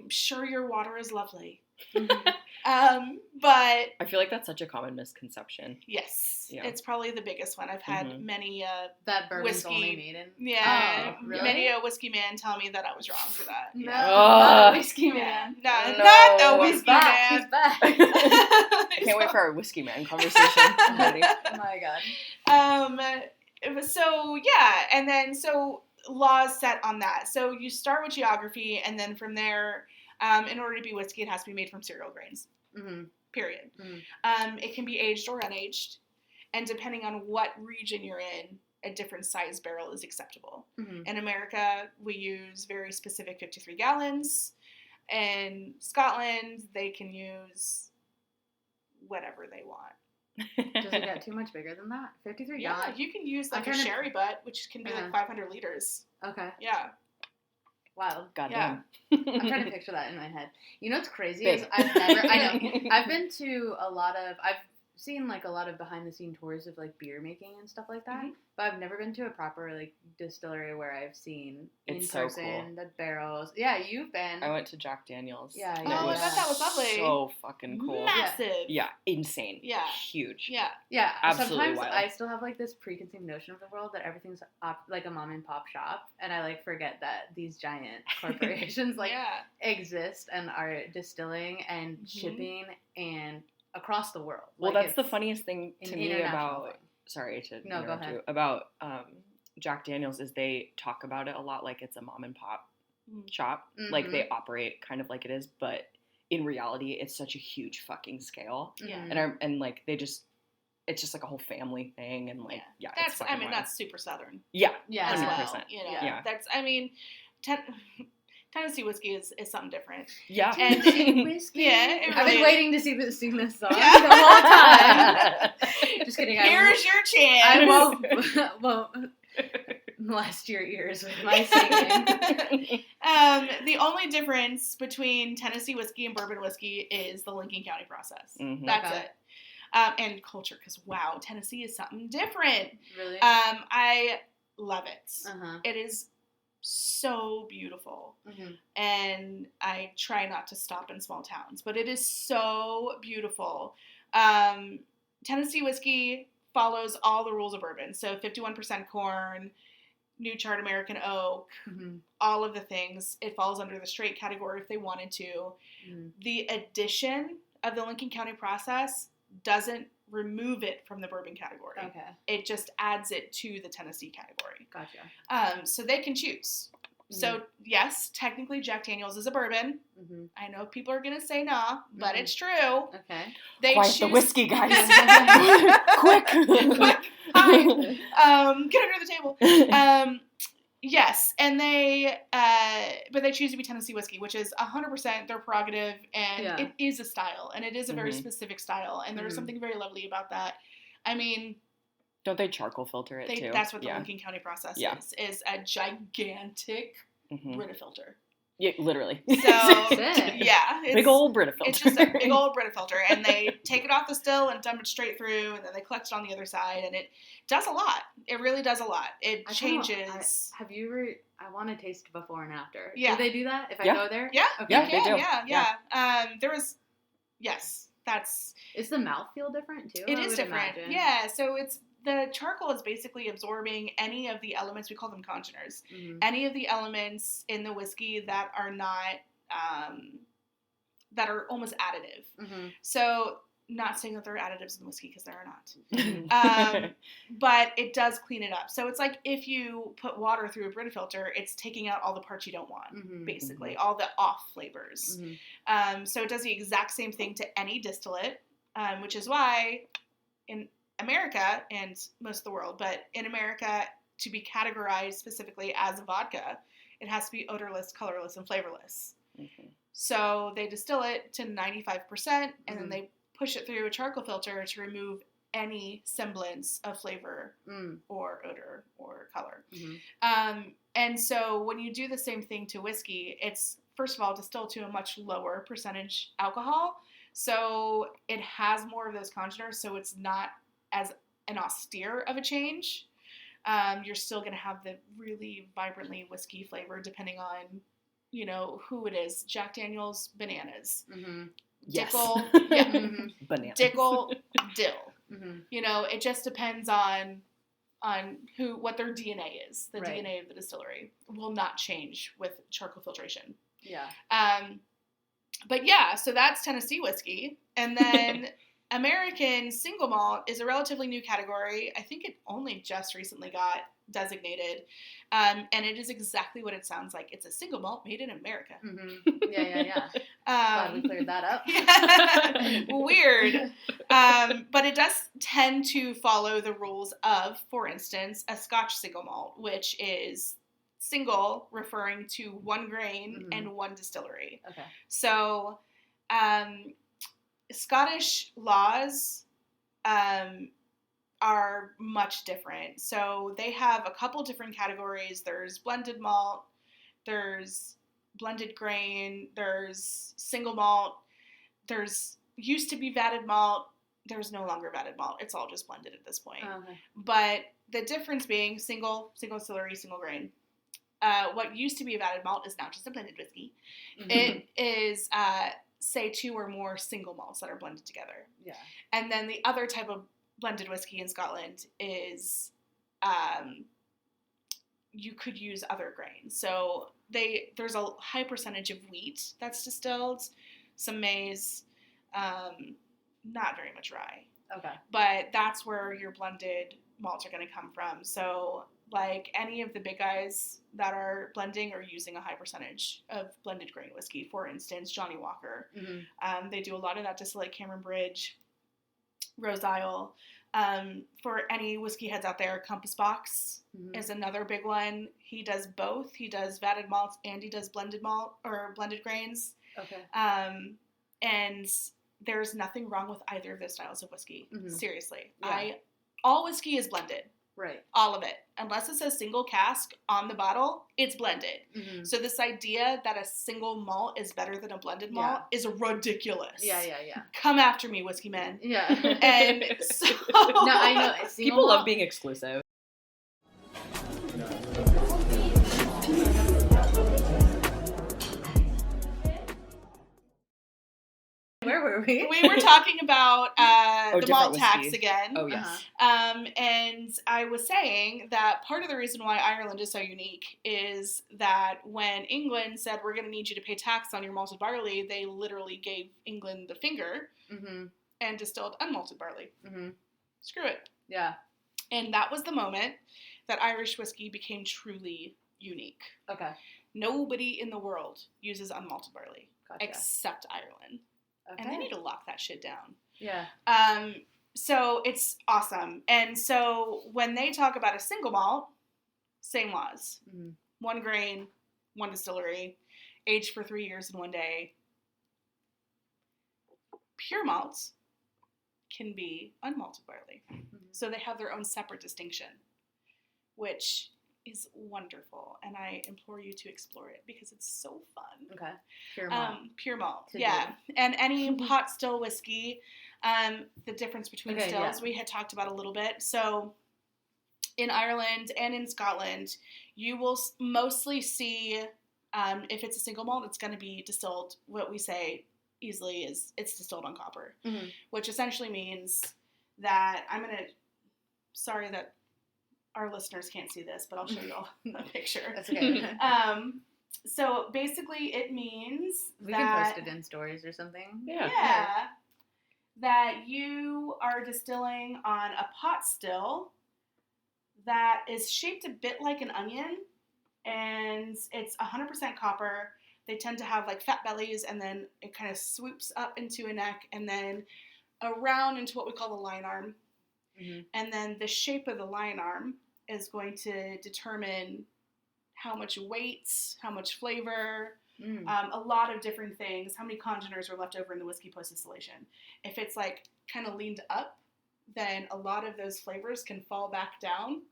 sure your water is lovely. But I feel like that's such a common misconception. yes, Yeah. It's probably the biggest one. I've had many that bourbon's whiskey only made in. Yeah, really? Many a whiskey man tell me that I was wrong for that. No, Yeah. not a whiskey man. No, No. not the He's whiskey back. man. He's back. I can't wait for our whiskey man conversation. I'm ready. Oh my god. So yeah, and then so laws set on that. So you start with geography, and then from there, in order to be whiskey, it has to be made from cereal grains. Period. It can be aged or unaged, and depending on what region you're in, a different size barrel is acceptable. In America, we use very specific 53 gallons. In Scotland, they can use whatever they want. Does it get too much bigger than that? 53 Yeah, gallons? you can use like a sherry butt, which can be like 500 liters. Okay. Yeah. Wow. Goddamn. I'm trying to picture that in my head. You know what's crazy is I've been to I've seen like a lot of behind the scene tours of like beer making and stuff like that, but I've never been to a proper like distillery where I've seen It's in so person cool. the barrels. Yeah, you've been. I went to Jack Daniel's. Yeah, And Oh, it I was thought that was lovely. So fucking cool. Massive. Yeah, insane. Yeah. Huge. Yeah. Yeah, Absolutely sometimes wild. I still have like this preconceived notion of the world that everything's like a mom and pop shop, and I like forget that these giant corporations like exist and are distilling and shipping and across the world. Well, Like, that's the funniest thing to me about. Sorry to No, go interrupt ahead. you. About Jack Daniel's is they talk about it a lot like it's a mom and pop shop. Like they operate kind of like it is, but in reality, it's such a huge fucking scale. Yeah. And like they just. It's just like a whole family thing, and like, it's that's. fucking wild. That's super southern. Yeah, As 100%. well, you know, Yeah. that's. Tennessee whiskey is something different. Yeah, And whiskey. Yeah, it I've really been is. waiting to sing this song Yeah. the whole time. Just kidding. Here's your I chance. won't molest your ears with my singing. The only difference between Tennessee whiskey and bourbon whiskey is the Lincoln County process. That's Okay. it. And culture, because wow, Tennessee is something different. Really? I love it. It is so beautiful. And I try not to stop in small towns, but it is so beautiful. Tennessee whiskey follows all the rules of bourbon. So 51% corn, New Chart American oak, all of the things. It falls under the straight category if they wanted to. The addition of the Lincoln County process doesn't remove it from the bourbon category. Okay. It just adds it to the Tennessee category. Gotcha. So they can choose. So yes, technically Jack Daniel's is a bourbon. I know people are gonna say nah, but it's true. Okay. They Quiet choose the whiskey, guys. Quick. Hi. Get under the table. Yes, and but they choose to be Tennessee whiskey, which is 100% their prerogative, and it is a style, and it is a very specific style, and there is something very lovely about that. I mean, don't they charcoal filter it too? That's what the Lincoln County process is a gigantic Brita filter. Yeah, literally. So, Sick. yeah. Big old Brita filter. It's just a big old Brita filter. And they take it off the still and dump it straight through, and then they collect it on the other side, and it does a lot. It really does a lot. It changes. Have you ever... I want to taste before and after. Yeah. Do they do that if I Yeah. go there? Yeah. Okay. Yeah, You they can. do. Yeah. There was... Yes. That's... Is the mouthfeel different, too? It I is would different. imagine. Yeah. So it's... The charcoal is basically absorbing any of the elements, we call them congeners, any of the elements in the whiskey that are not, that are almost additive. So, not saying that there are additives in whiskey, because there are not. But it does clean it up. So, it's like if you put water through a Brita filter, it's taking out all the parts you don't want, basically, all the off flavors. So, it does the exact same thing to any distillate, which is why in America and most of the world, but in America, to be categorized specifically as a vodka, it has to be odorless, colorless, and flavorless. So they distill it to 95%, and then they push it through a charcoal filter to remove any semblance of flavor or odor or color. And so when you do the same thing to whiskey, it's, first of all, distilled to a much lower percentage alcohol. So it has more of those congeners, so it's not as an austere of a change. You're still going to have the really vibrantly whiskey flavor depending on, you know, who it is. Jack Daniel's, bananas. Yes. Dickel, yeah. Bananas. Dickel, dill. You know, it just depends on what their DNA is. The DNA of the distillery will not change with charcoal filtration. Yeah. But yeah, so that's Tennessee whiskey. And then American single malt is a relatively new category. I think it only just recently got designated. And it is exactly what it sounds like. It's a single malt made in America. Yeah. Glad we cleared that up. Weird. But it does tend to follow the rules of, for instance, a Scotch single malt, which is single referring to one grain and one distillery. Okay. So, Scottish laws are much different. So they have a couple different categories. There's blended malt, there's blended grain, there's single malt, there's used to be vatted malt, there's no longer vatted malt. It's all just blended at this point. Okay. But the difference being single distillery, single grain. What used to be a vatted malt is now just a blended whiskey. It is, say, 2 or more single malts that are blended together. Yeah. And then the other type of blended whiskey in Scotland is you could use other grains. So there's a high percentage of wheat that's distilled, some maize, not very much rye. Okay. But that's where your blended malts are going to come from. So like any of the big guys that are blending are using a high percentage of blended grain whiskey. For instance, Johnny Walker. They do a lot of that distillate. Cameron Bridge, Rose Isle. For any whiskey heads out there, Compass Box is another big one. He does both. He does vatted malts and he does blended malt or blended grains. Okay. And there's nothing wrong with either of those styles of whiskey. Seriously. Yeah. All whiskey is blended. Right. All of it. Unless it says single cask on the bottle, it's blended. So this idea that a single malt is better than a blended malt is ridiculous. Yeah. Come after me, whiskey men. Yeah. And so... No, I know. People love being exclusive. Where were we? We were talking about the malt different tax whiskey. again. Oh, yes. And I was saying that part of the reason why Ireland is so unique is that when England said, we're going to need you to pay tax on your malted barley, they literally gave England the finger and distilled unmalted barley. Screw it. Yeah. And that was the moment that Irish whiskey became truly unique. Okay. Nobody in the world uses unmalted barley Gotcha. except Ireland. Okay. And they need to lock that shit down. Yeah. So it's awesome. And so when they talk about a single malt, same laws. One grain, one distillery, aged for 3 years and 1 day. Pure malts can be unmalted barley. So they have their own separate distinction, which is wonderful, and I implore you to explore it because it's so fun. Okay. Pure malt. Pure malt. To Yeah. do. And any pot still whiskey. The difference between stills we had talked about a little bit. So in Ireland and in Scotland, you will mostly see, if it's a single malt, it's going to be distilled, what we say easily is it's distilled on copper, which essentially means that sorry that our listeners can't see this, but I'll show you all a picture. That's okay. So basically it means we can post it in stories or something. Yeah. That you are distilling on a pot still that is shaped a bit like an onion, and it's 100% copper. They tend to have like fat bellies, and then it kind of swoops up into a neck and then around into what we call the line arm. And then the shape of the line arm is going to determine how much weight, how much flavor, a lot of different things, how many congeners are left over in the whiskey post-distillation. If it's like kind of leaned up, then a lot of those flavors can fall back down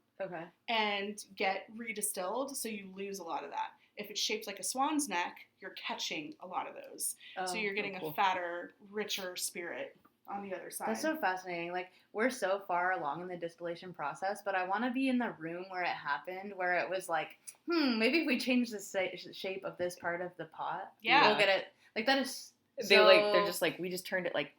and get redistilled, so you lose a lot of that. If it's shaped like a swan's neck, you're catching a lot of those. So you're getting a fatter, richer spirit on the other side. That's so fascinating. Like, we're so far along in the distillation process, but I want to be in the room where it happened, where it was like, maybe if we change the shape of this part of the pot, we'll get it. Like, that is they're just like, we just turned it like,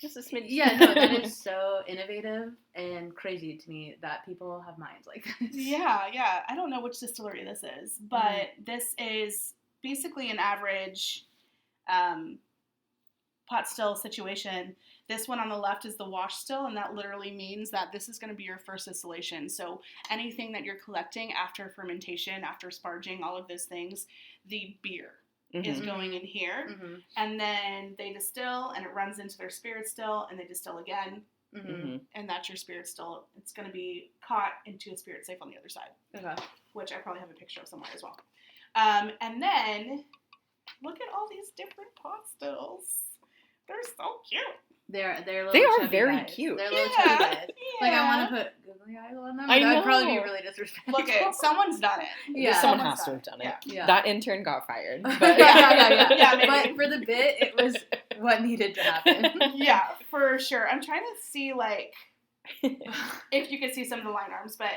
just a smidge. Yeah, no, that is so innovative and crazy to me that people have minds like this. Yeah. I don't know which distillery this is, but this is basically an average pot still situation. This one on the left is the wash still, and that literally means that this is going to be your first distillation. So anything that you're collecting after fermentation, after sparging, all of those things, the beer is going in here. And then they distill, and it runs into their spirit still, and they distill again. And that's your spirit still. It's going to be caught into a spirit safe on the other side, which I probably have a picture of somewhere as well. And then look at all these different pot stills. They're so cute. They are very guys. cute. They're little chubby guys. Like, I want to put googly eyes on them. That would probably be really disrespectful. Look at someone's done it. Yeah, someone has to have done it. Yeah. That intern got fired. But But for the bit, it was what needed to happen. Yeah, for sure. I'm trying to see, like, if you could see some of the line arms, but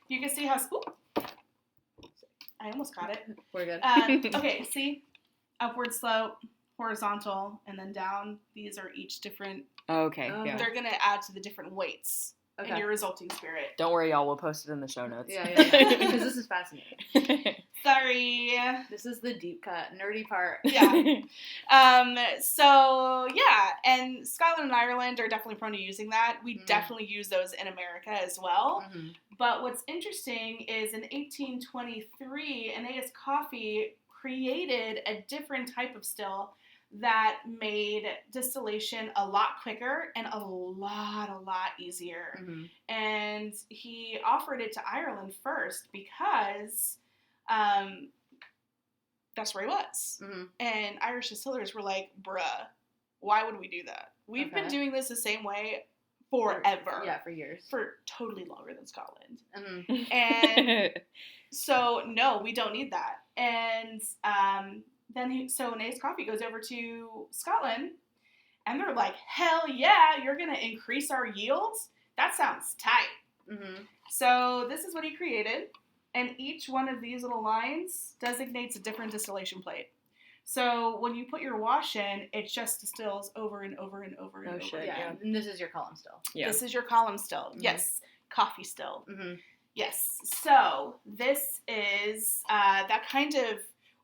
you can see how. I almost got it. We're good. Okay, see, upward slope, horizontal, and then down. These are each different. Okay. Yeah. They're gonna add to the different weights in your resulting spirit. Don't worry, y'all. We'll post it in the show notes. Yeah. Because this is fascinating. Sorry. This is the deep cut, nerdy part. Yeah. So yeah, and Scotland and Ireland are definitely prone to using that. We definitely use those in America as well. But what's interesting is in 1823, Anais Coffee created a different type of still that made distillation a lot quicker and a lot easier. And he offered it to Ireland first because that's where he was. And Irish distillers were like, bruh, why would we do that? We've been doing this the same way forever. For years. For totally longer than Scotland. And so, no, we don't need that. And then Anais Coffee goes over to Scotland, and they're like, hell yeah, you're going to increase our yields? That sounds tight. So this is what he created, and each one of these little lines designates a different distillation plate. So when you put your wash in, it just distills over and over and over and over. Yeah. And this is your column still. Yeah. This is your column still. Yes. Coffee still. Yes. So this is, that kind of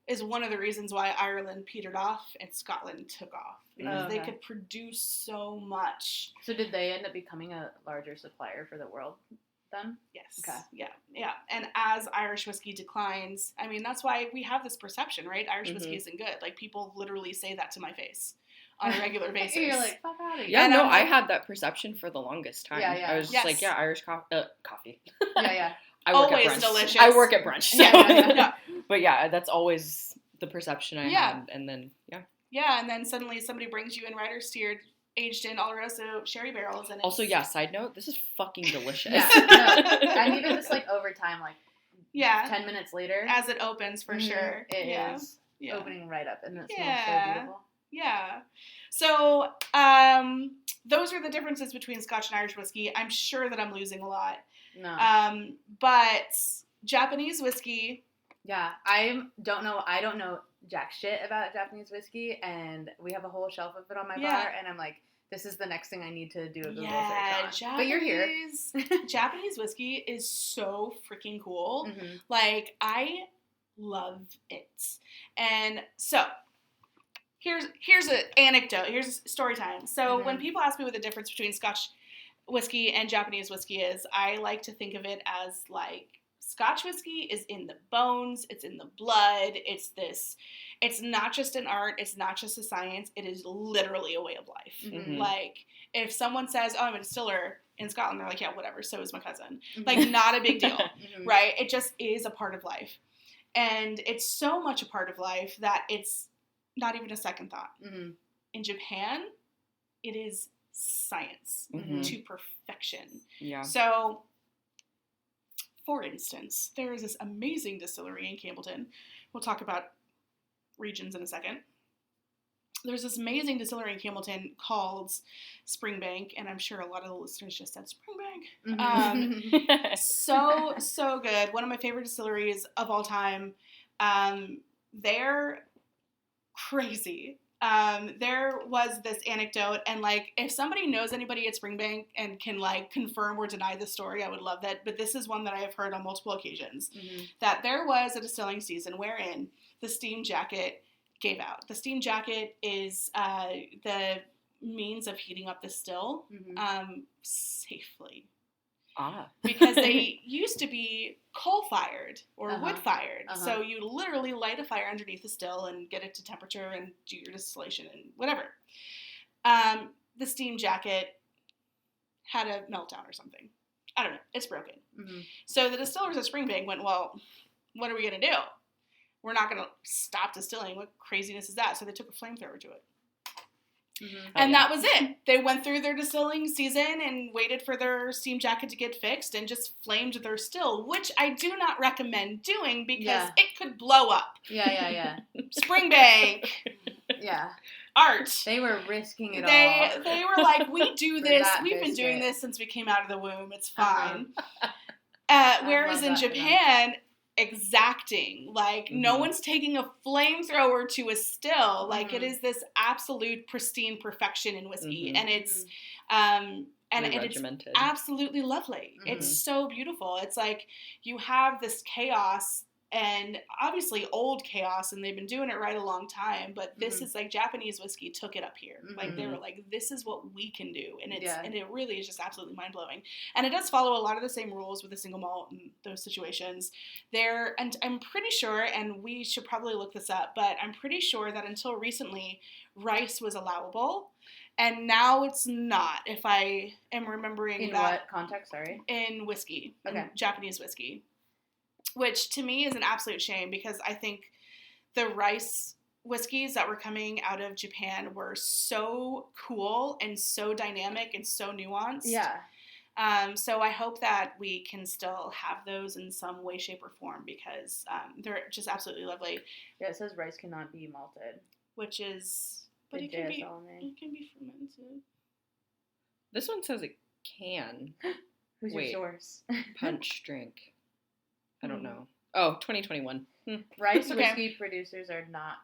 is one of the reasons why Ireland petered off and Scotland took off. Because they could produce so much. So did they end up becoming a larger supplier for the world then? Yes. Okay. Yeah. And as Irish whiskey declines, I mean, that's why we have this perception, right? Irish whiskey isn't good. Like, people literally say that to my face on a regular basis. You're like, fuck out of here. Yeah, no, I had that perception for the longest time. Yeah. I was just like, yeah, Irish coffee. Yeah. I work always at brunch. Delicious. I work at brunch. So. Yeah. But yeah, that's always the perception I had. And then, Yeah, and then suddenly somebody brings you in Rider Steered, aged in Oloroso sherry barrels. And also, side note, this is fucking delicious. Yeah, no, and even just, like, over time, like, Yeah. 10 minutes later. As it opens, for sure. It is opening right up, and it smells so beautiful. Yeah. So, those are the differences between Scotch and Irish whiskey. I'm sure that I'm losing a lot. No. But Japanese whiskey. Yeah, I don't know jack shit about Japanese whiskey, and we have a whole shelf of it on my bar, and I'm like, this is the next thing I need to do a Google search on. But you're here. Japanese whiskey is so freaking cool. Mm-hmm. Like, I love it. And so, here's an anecdote. Here's a story time. So, when people ask me what the difference between Scotch whiskey and Japanese whiskey is, I like to think of it as, like, Scotch whiskey is in the bones, it's in the blood, it's not just an art, it's not just a science, it is literally a way of life. Mm-hmm. Like, if someone says, oh, I'm a distiller in Scotland, they're like, yeah, whatever, so is my cousin. Like, not a big deal, right? It just is a part of life. And it's so much a part of life that it's not even a second thought. In Japan, it is science to perfection. Yeah. So, for instance, there is this amazing distillery in Campbellton. We'll talk about regions in a second. There's this amazing distillery in Campbellton called Springbank, and I'm sure a lot of the listeners just said Springbank. So good. One of my favorite distilleries of all time. They're crazy. There was this anecdote, and, like, if somebody knows anybody at Springbank and can, like, confirm or deny the story, I would love that, but this is one that I have heard on multiple occasions, that there was a distilling season wherein the steam jacket gave out. The steam jacket is the means of heating up the still safely. Because they used to be coal-fired or wood-fired. So you literally light a fire underneath the still and get it to temperature and do your distillation and whatever. The steam jacket had a meltdown or something. I don't know. It's broken. So the distillers at Springbank went, well, what are we going to do? We're not going to stop distilling. What craziness is that? So they took a flamethrower to it. And that was it. They went through their distilling season and waited for their steam jacket to get fixed and just flamed their still, which I do not recommend doing because it could blow up. Yeah. Springbank. Art. They were risking it all. They were like, we do this. We've been doing this since we came out of the womb. It's fine. Whereas in Japan, exacting. Like, no one's taking a flamethrower to a still. Like, it is this absolute pristine perfection in whiskey. And it's, it's absolutely lovely. It's so beautiful. It's like, you have this chaos, and obviously old chaos, and they've been doing it right a long time, but this is like, Japanese whiskey took it up here. Like, they were like, this is what we can do, and it's and it really is just absolutely mind-blowing. And it does follow a lot of the same rules with the single malt and those situations. And I'm pretty sure, and we should probably look this up, but I'm pretty sure that until recently, rice was allowable, and now it's not, if I am remembering in that. In what context, sorry? In whiskey. Okay. In Japanese whiskey. Which, to me, is an absolute shame, because I think the rice whiskeys that were coming out of Japan were so cool and so dynamic and so nuanced. Yeah. So I hope that we can still have those in some way, shape, or form, because they're just absolutely lovely. Yeah, it says rice cannot be malted. Which is... But it can be fermented. This one says it can. Who's your source? Punch drink. I don't know. Oh, 2021. Rice whiskey producers are not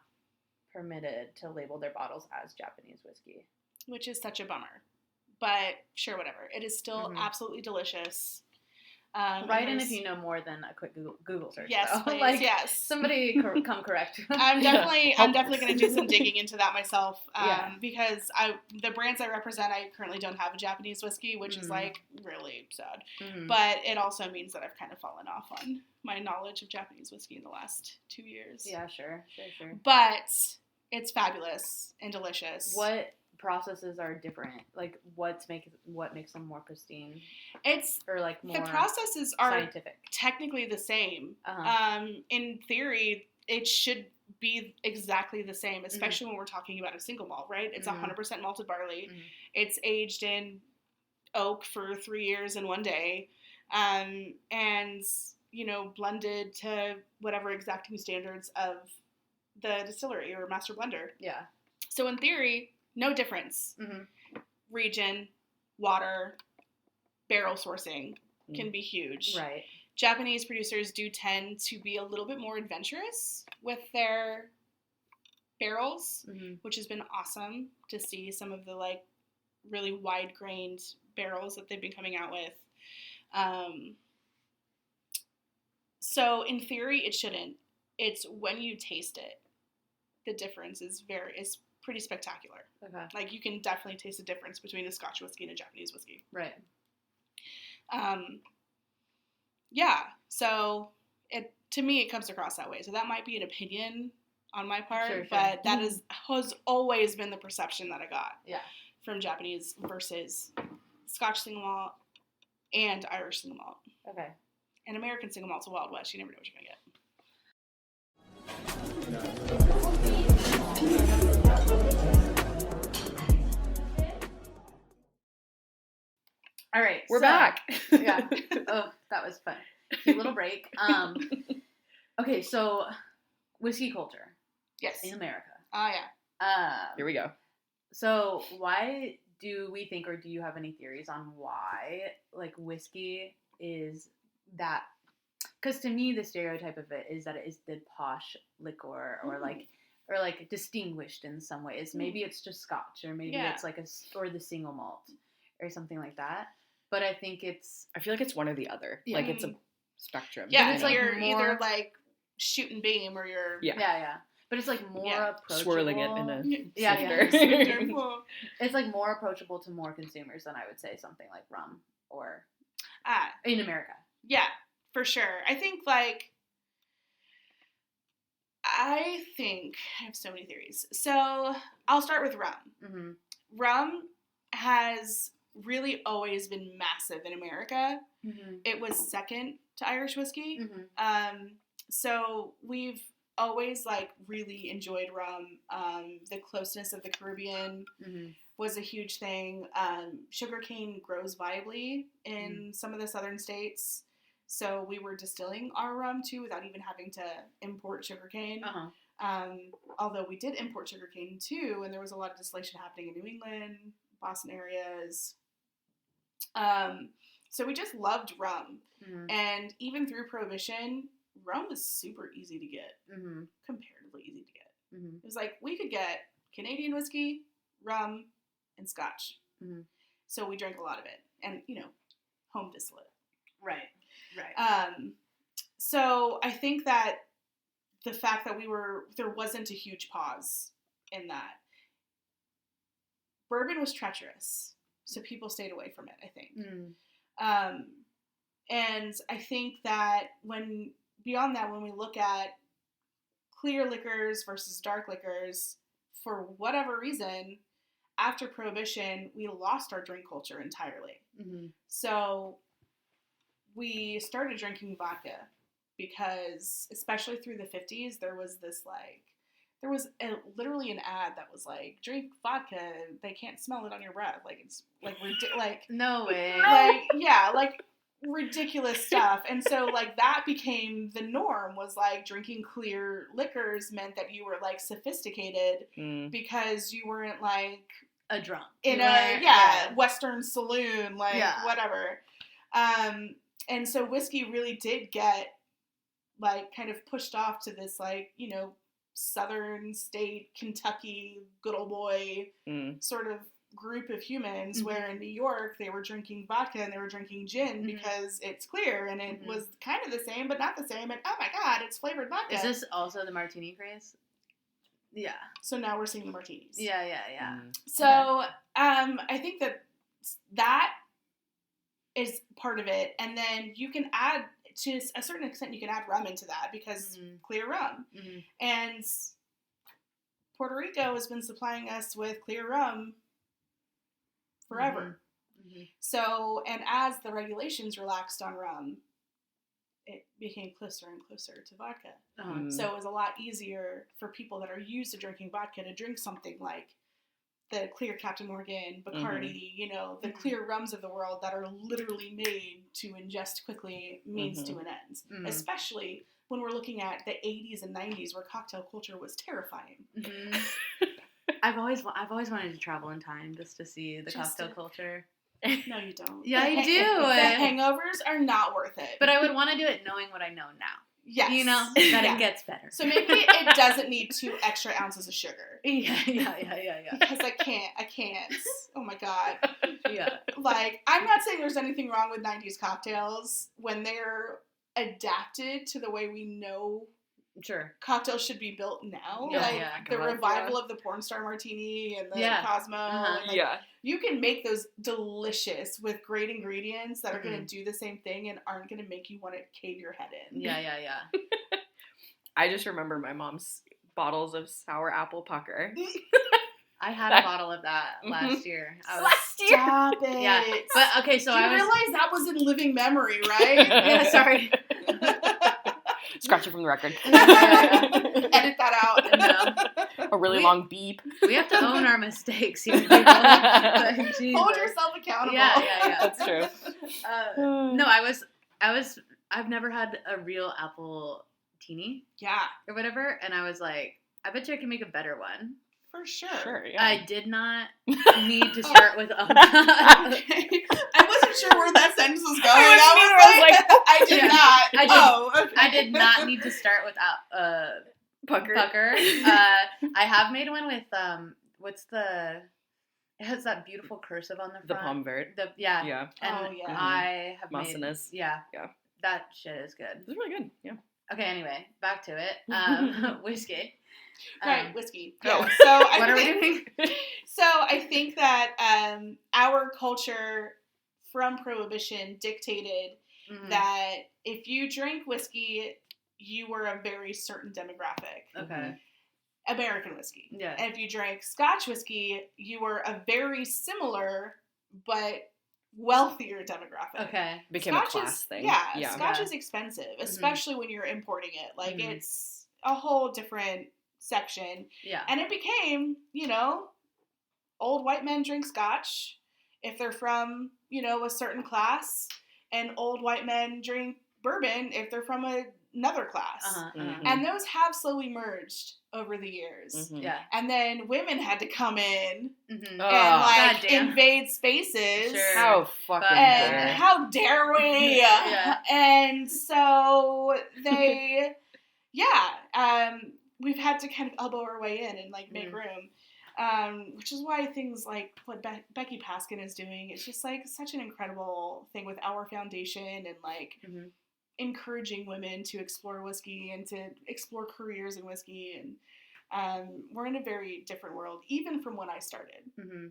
permitted to label their bottles as Japanese whiskey. Which is such a bummer. But sure, whatever. It is still absolutely delicious. Write in if you know more than a quick Google search. Yes, though. please, like, yes. Somebody come correct. I'm definitely going to do some digging into that myself, because the brands I represent, I currently don't have a Japanese whiskey, which is, like, really sad. But it also means that I've kind of fallen off on my knowledge of Japanese whiskey in the last 2 years. Yeah, sure. But it's fabulous and delicious. What processes are different? Like, what makes them more pristine? The processes are scientific. Technically the same. In theory, it should be exactly the same, especially when we're talking about a single malt, right? It's 100% malted barley. It's aged in oak for 3 years and 1 day. And blended to whatever exacting standards of the distillery or master blender. Yeah. So in theory, no difference. Region, water, barrel sourcing can be huge. Right. Japanese producers do tend to be a little bit more adventurous with their barrels, which has been awesome to see some of the like really wide-grained barrels that they've been coming out with. So in theory, it shouldn't. It's when you taste it, the difference is pretty spectacular. Okay. Like you can definitely taste the difference between a Scotch whiskey and a Japanese whiskey. Right. Yeah. So to me, it comes across that way. So that might be an opinion on my part, Sure. but that has always been the perception that I got. Yeah. From Japanese versus Scotch single malt and Irish single malt. Okay. And American single malt's a Wild West. You never know what you're going to get. All right. We're back. Yeah. Oh, that was fun. Cute little break. Okay, so whiskey culture. Yes. In America. Oh, yeah. Here we go. So why do we think, or do you have any theories on why, like, whiskey is that? Because to me, the stereotype of it is that it is the posh liquor, or like distinguished in some ways. Maybe it's just Scotch, or maybe it's like or the single malt, or something like that. But I think I feel like it's one or the other. Yeah. Like it's a spectrum. Yeah, it's like like you're more, either like shooting beam or you're yeah. But it's like more approachable. Swirling it in a snifter. It's like more approachable to more consumers than I would say something like rum or in America. Yeah, for sure. I think I have so many theories. So I'll start with rum. Mm-hmm. Rum has really always been massive in America. Mm-hmm. It was second to Irish whiskey. Mm-hmm. So we've always really enjoyed rum. The closeness of the Caribbean was a huge thing. Sugarcane grows viably in some of the southern states. So we were distilling our rum too without even having to import sugarcane. Although we did import sugarcane too, and there was a lot of distillation happening in New England, Boston areas. So we just loved rum. And even through Prohibition, rum was super easy to get. Comparatively easy to get. It was like we could get Canadian whiskey, rum, and Scotch. So we drank a lot of it. And, home distillate. Right. So I think that the fact that there wasn't a huge pause in that. Bourbon was treacherous, so people stayed away from it, I think. And I think that beyond that, when we look at clear liquors versus dark liquors, for whatever reason, after Prohibition, we lost our drink culture entirely. So we started drinking vodka because, especially through the 50s, there was literally an ad that was like, drink vodka, they can't smell it on your breath. No way. Ridiculous stuff. And so that became the norm, was drinking clear liquors meant that you were sophisticated because you weren't a drunk in Western saloon, whatever. And so whiskey really did get kind of pushed off to this southern state, Kentucky, good old boy sort of group of humans, where in New York they were drinking vodka and they were drinking gin because it's clear and it was kind of the same but not the same, and oh my god, it's flavored vodka. Is this also the martini craze? Yeah. So now we're seeing the martinis. Yeah. So I think that is part of it, and then you can add, to a certain extent, you can add rum into that because clear rum. And Puerto Rico has been supplying us with clear rum forever. So, and as the regulations relaxed on rum, it became closer and closer to vodka. So it was a lot easier for people that are used to drinking vodka to drink something like the clear Captain Morgan, Bacardi, you know, the clear rums of the world that are literally made to ingest quickly means to an end. Especially when we're looking at the 80s and 90s where cocktail culture was terrifying. I've always wanted to travel in time just to see the cocktail culture. No, you don't. Yeah, I do. The hangovers are not worth it. But I would want to do it knowing what I know now. Yes. You know, that it gets better. So maybe it doesn't need 2 extra ounces of sugar. Yeah. Because I can't. Oh my God. Yeah. Like, I'm not saying there's anything wrong with 90s cocktails when they're adapted to the way we know cocktails should be built now. The revival of the porn star martini and the Cosmo. And you can make those delicious with great ingredients that are going to do the same thing and aren't going to make you want to cave your head in. Yeah. I just remember my mom's bottles of sour apple pucker. I had a bottle of that last year. Stop it. Yeah. But okay, so I realized that was in living memory, right? Yeah, sorry. Scratch it from the record. Edit that out. No. A really long beep. We have to own our mistakes here. Hold yourself accountable. Yeah. That's true. No, I've never had a real apple teeny. Yeah. Or whatever, and I was like, I bet you I can make a better one. For sure. I did not need to start with I wasn't sure where that sentence was going. I did not. I did not need to start with pucker. I have made one with it has that beautiful cursive on the front. The pomme verte. And I have Masanas. made that shit is good. It's really good. Yeah. Okay, anyway, back to it. Whiskey. Right, whiskey. Yeah. So what are we doing? So I think that our culture from Prohibition dictated that if you drank whiskey, you were a very certain demographic. Okay. American whiskey. Yeah. And if you drank Scotch whiskey, you were a very similar but wealthier demographic. Okay. Became a class thing. Yeah. Scotch is expensive, especially when you're importing it. Like, it's a whole different section. Yeah. And it became, old white men drink Scotch if they're from, a certain class, and old white men drink bourbon if they're from another class. And those have slowly merged over the years. Yeah. And then women had to come in and invade spaces. Sure. How fucking dare. How dare we? And so they, we've had to kind of elbow our way in and make room. Which is why things like what Becky Paskin is doing, it's just such an incredible thing with our foundation and encouraging women to explore whiskey and to explore careers in whiskey. And we're in a very different world, even from when I started.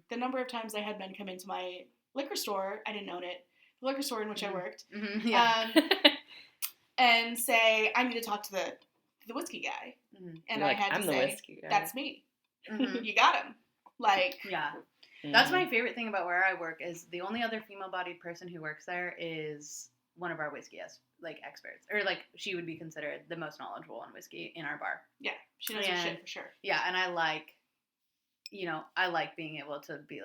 The number of times I had men come into my liquor store, I didn't own it, the liquor store in which I worked, and say, I need to talk to the whiskey guy. And I had to say, the whiskey guy. That's me. You got him. That's my favorite thing about where I work is the only other female-bodied person who works there is one of our whiskey experts, or she would be considered the most knowledgeable on whiskey in our bar. Yeah, she knows her shit for sure. Yeah, and I like being able to be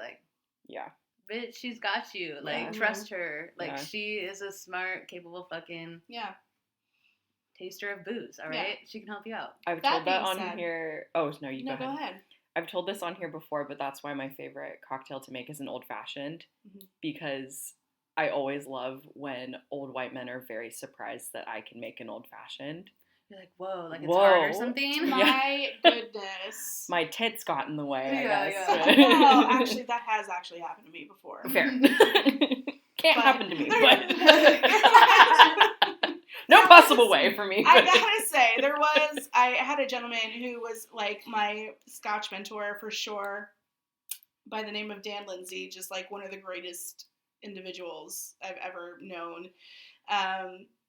bitch, she's got you. Trust her. She is a smart, capable fucking taster of booze. All right, she can help you out. I've told that on here. Oh no, you go ahead. Go ahead. I've told this on here before, but that's why my favorite cocktail to make is an old fashioned, because I always love when old white men are very surprised that I can make an old fashioned. You're like, whoa, it's hard or something? My goodness. My tits got in the way, I guess. Yeah. Well, actually, that has actually happened to me before. Fair. Can't happen to me, but no possible way for me. I gotta say, I had a gentleman who was my Scotch mentor for sure, by the name of Dan Lindsay, just one of the greatest individuals I've ever known.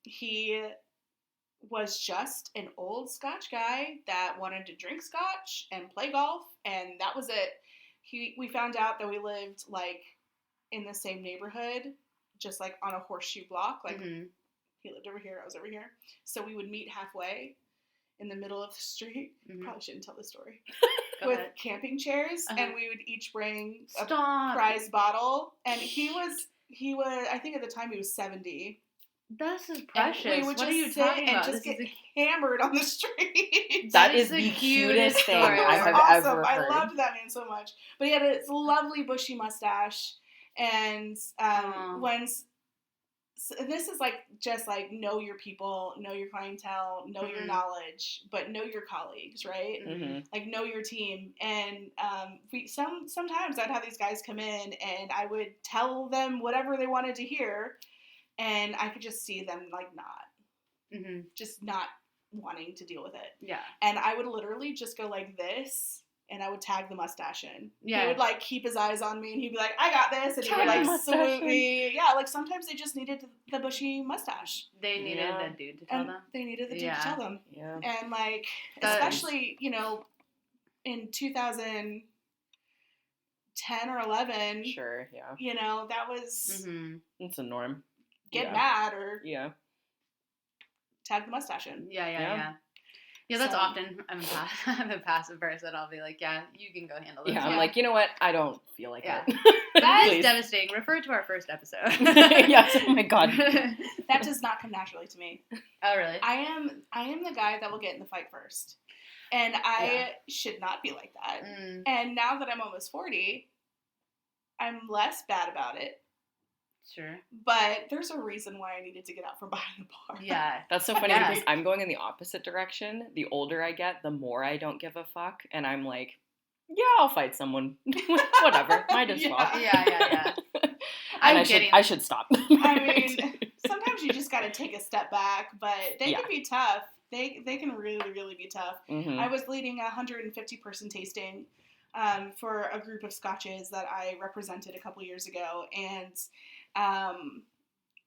He was just an old Scotch guy that wanted to drink Scotch and play golf, and that was it. We found out that we lived in the same neighborhood, just on a horseshoe block. He lived over here, I was over here, so we would meet halfway in the middle of the street. Probably shouldn't tell the story. With camping chairs, and we would each bring a Stop. prize bottle. And he was, I think at the time he was 70. This is precious. And we would what just are you sit talking and about? just get hammered on the street. That is the cutest thing story. I have awesome. ever heard. I loved that man so much. But he had a lovely bushy mustache, and this is like just like know your people, know your clientele, know your knowledge, but know your colleagues, right? Like know your team. And sometimes I'd have these guys come in and I would tell them whatever they wanted to hear, and I could just see them like just not wanting to deal with it. Yeah. And I would literally just go like this. And I would tag the mustache in. Yeah. He would, like, keep his eyes on me, and he'd be like, I got this, and he would, like, salute me. Yeah, like, sometimes they just needed the bushy mustache. They needed the dude to tell them. They needed the dude to tell them. Yeah. And, like, especially, you know, in 2010 or 11. Sure, yeah. You know, that was... It's a norm. Get mad or... Yeah. Tag the mustache in. Yeah, that's often, I'm a passive person. I'll be like, yeah, you can go handle this. Yeah, I'm like, you know what? I don't feel like it. That is devastating. Refer to our first episode. Yes, oh my God. That does not come naturally to me. Oh, really? I am the guy that will get in the fight first. And I should not be like that. And now that I'm almost 40, I'm less bad about it. Sure. But there's a reason why I needed to get out from behind the bar. Yeah. That's so funny because I'm going in the opposite direction. The older I get, the more I don't give a fuck. And I'm like, yeah, I'll fight someone. Whatever. Might as well. Yeah. I should stop. I mean, sometimes you just got to take a step back, but they can be tough. They can really, really be tough. I was leading a 150-person tasting for a group of scotches that I represented a couple years ago, and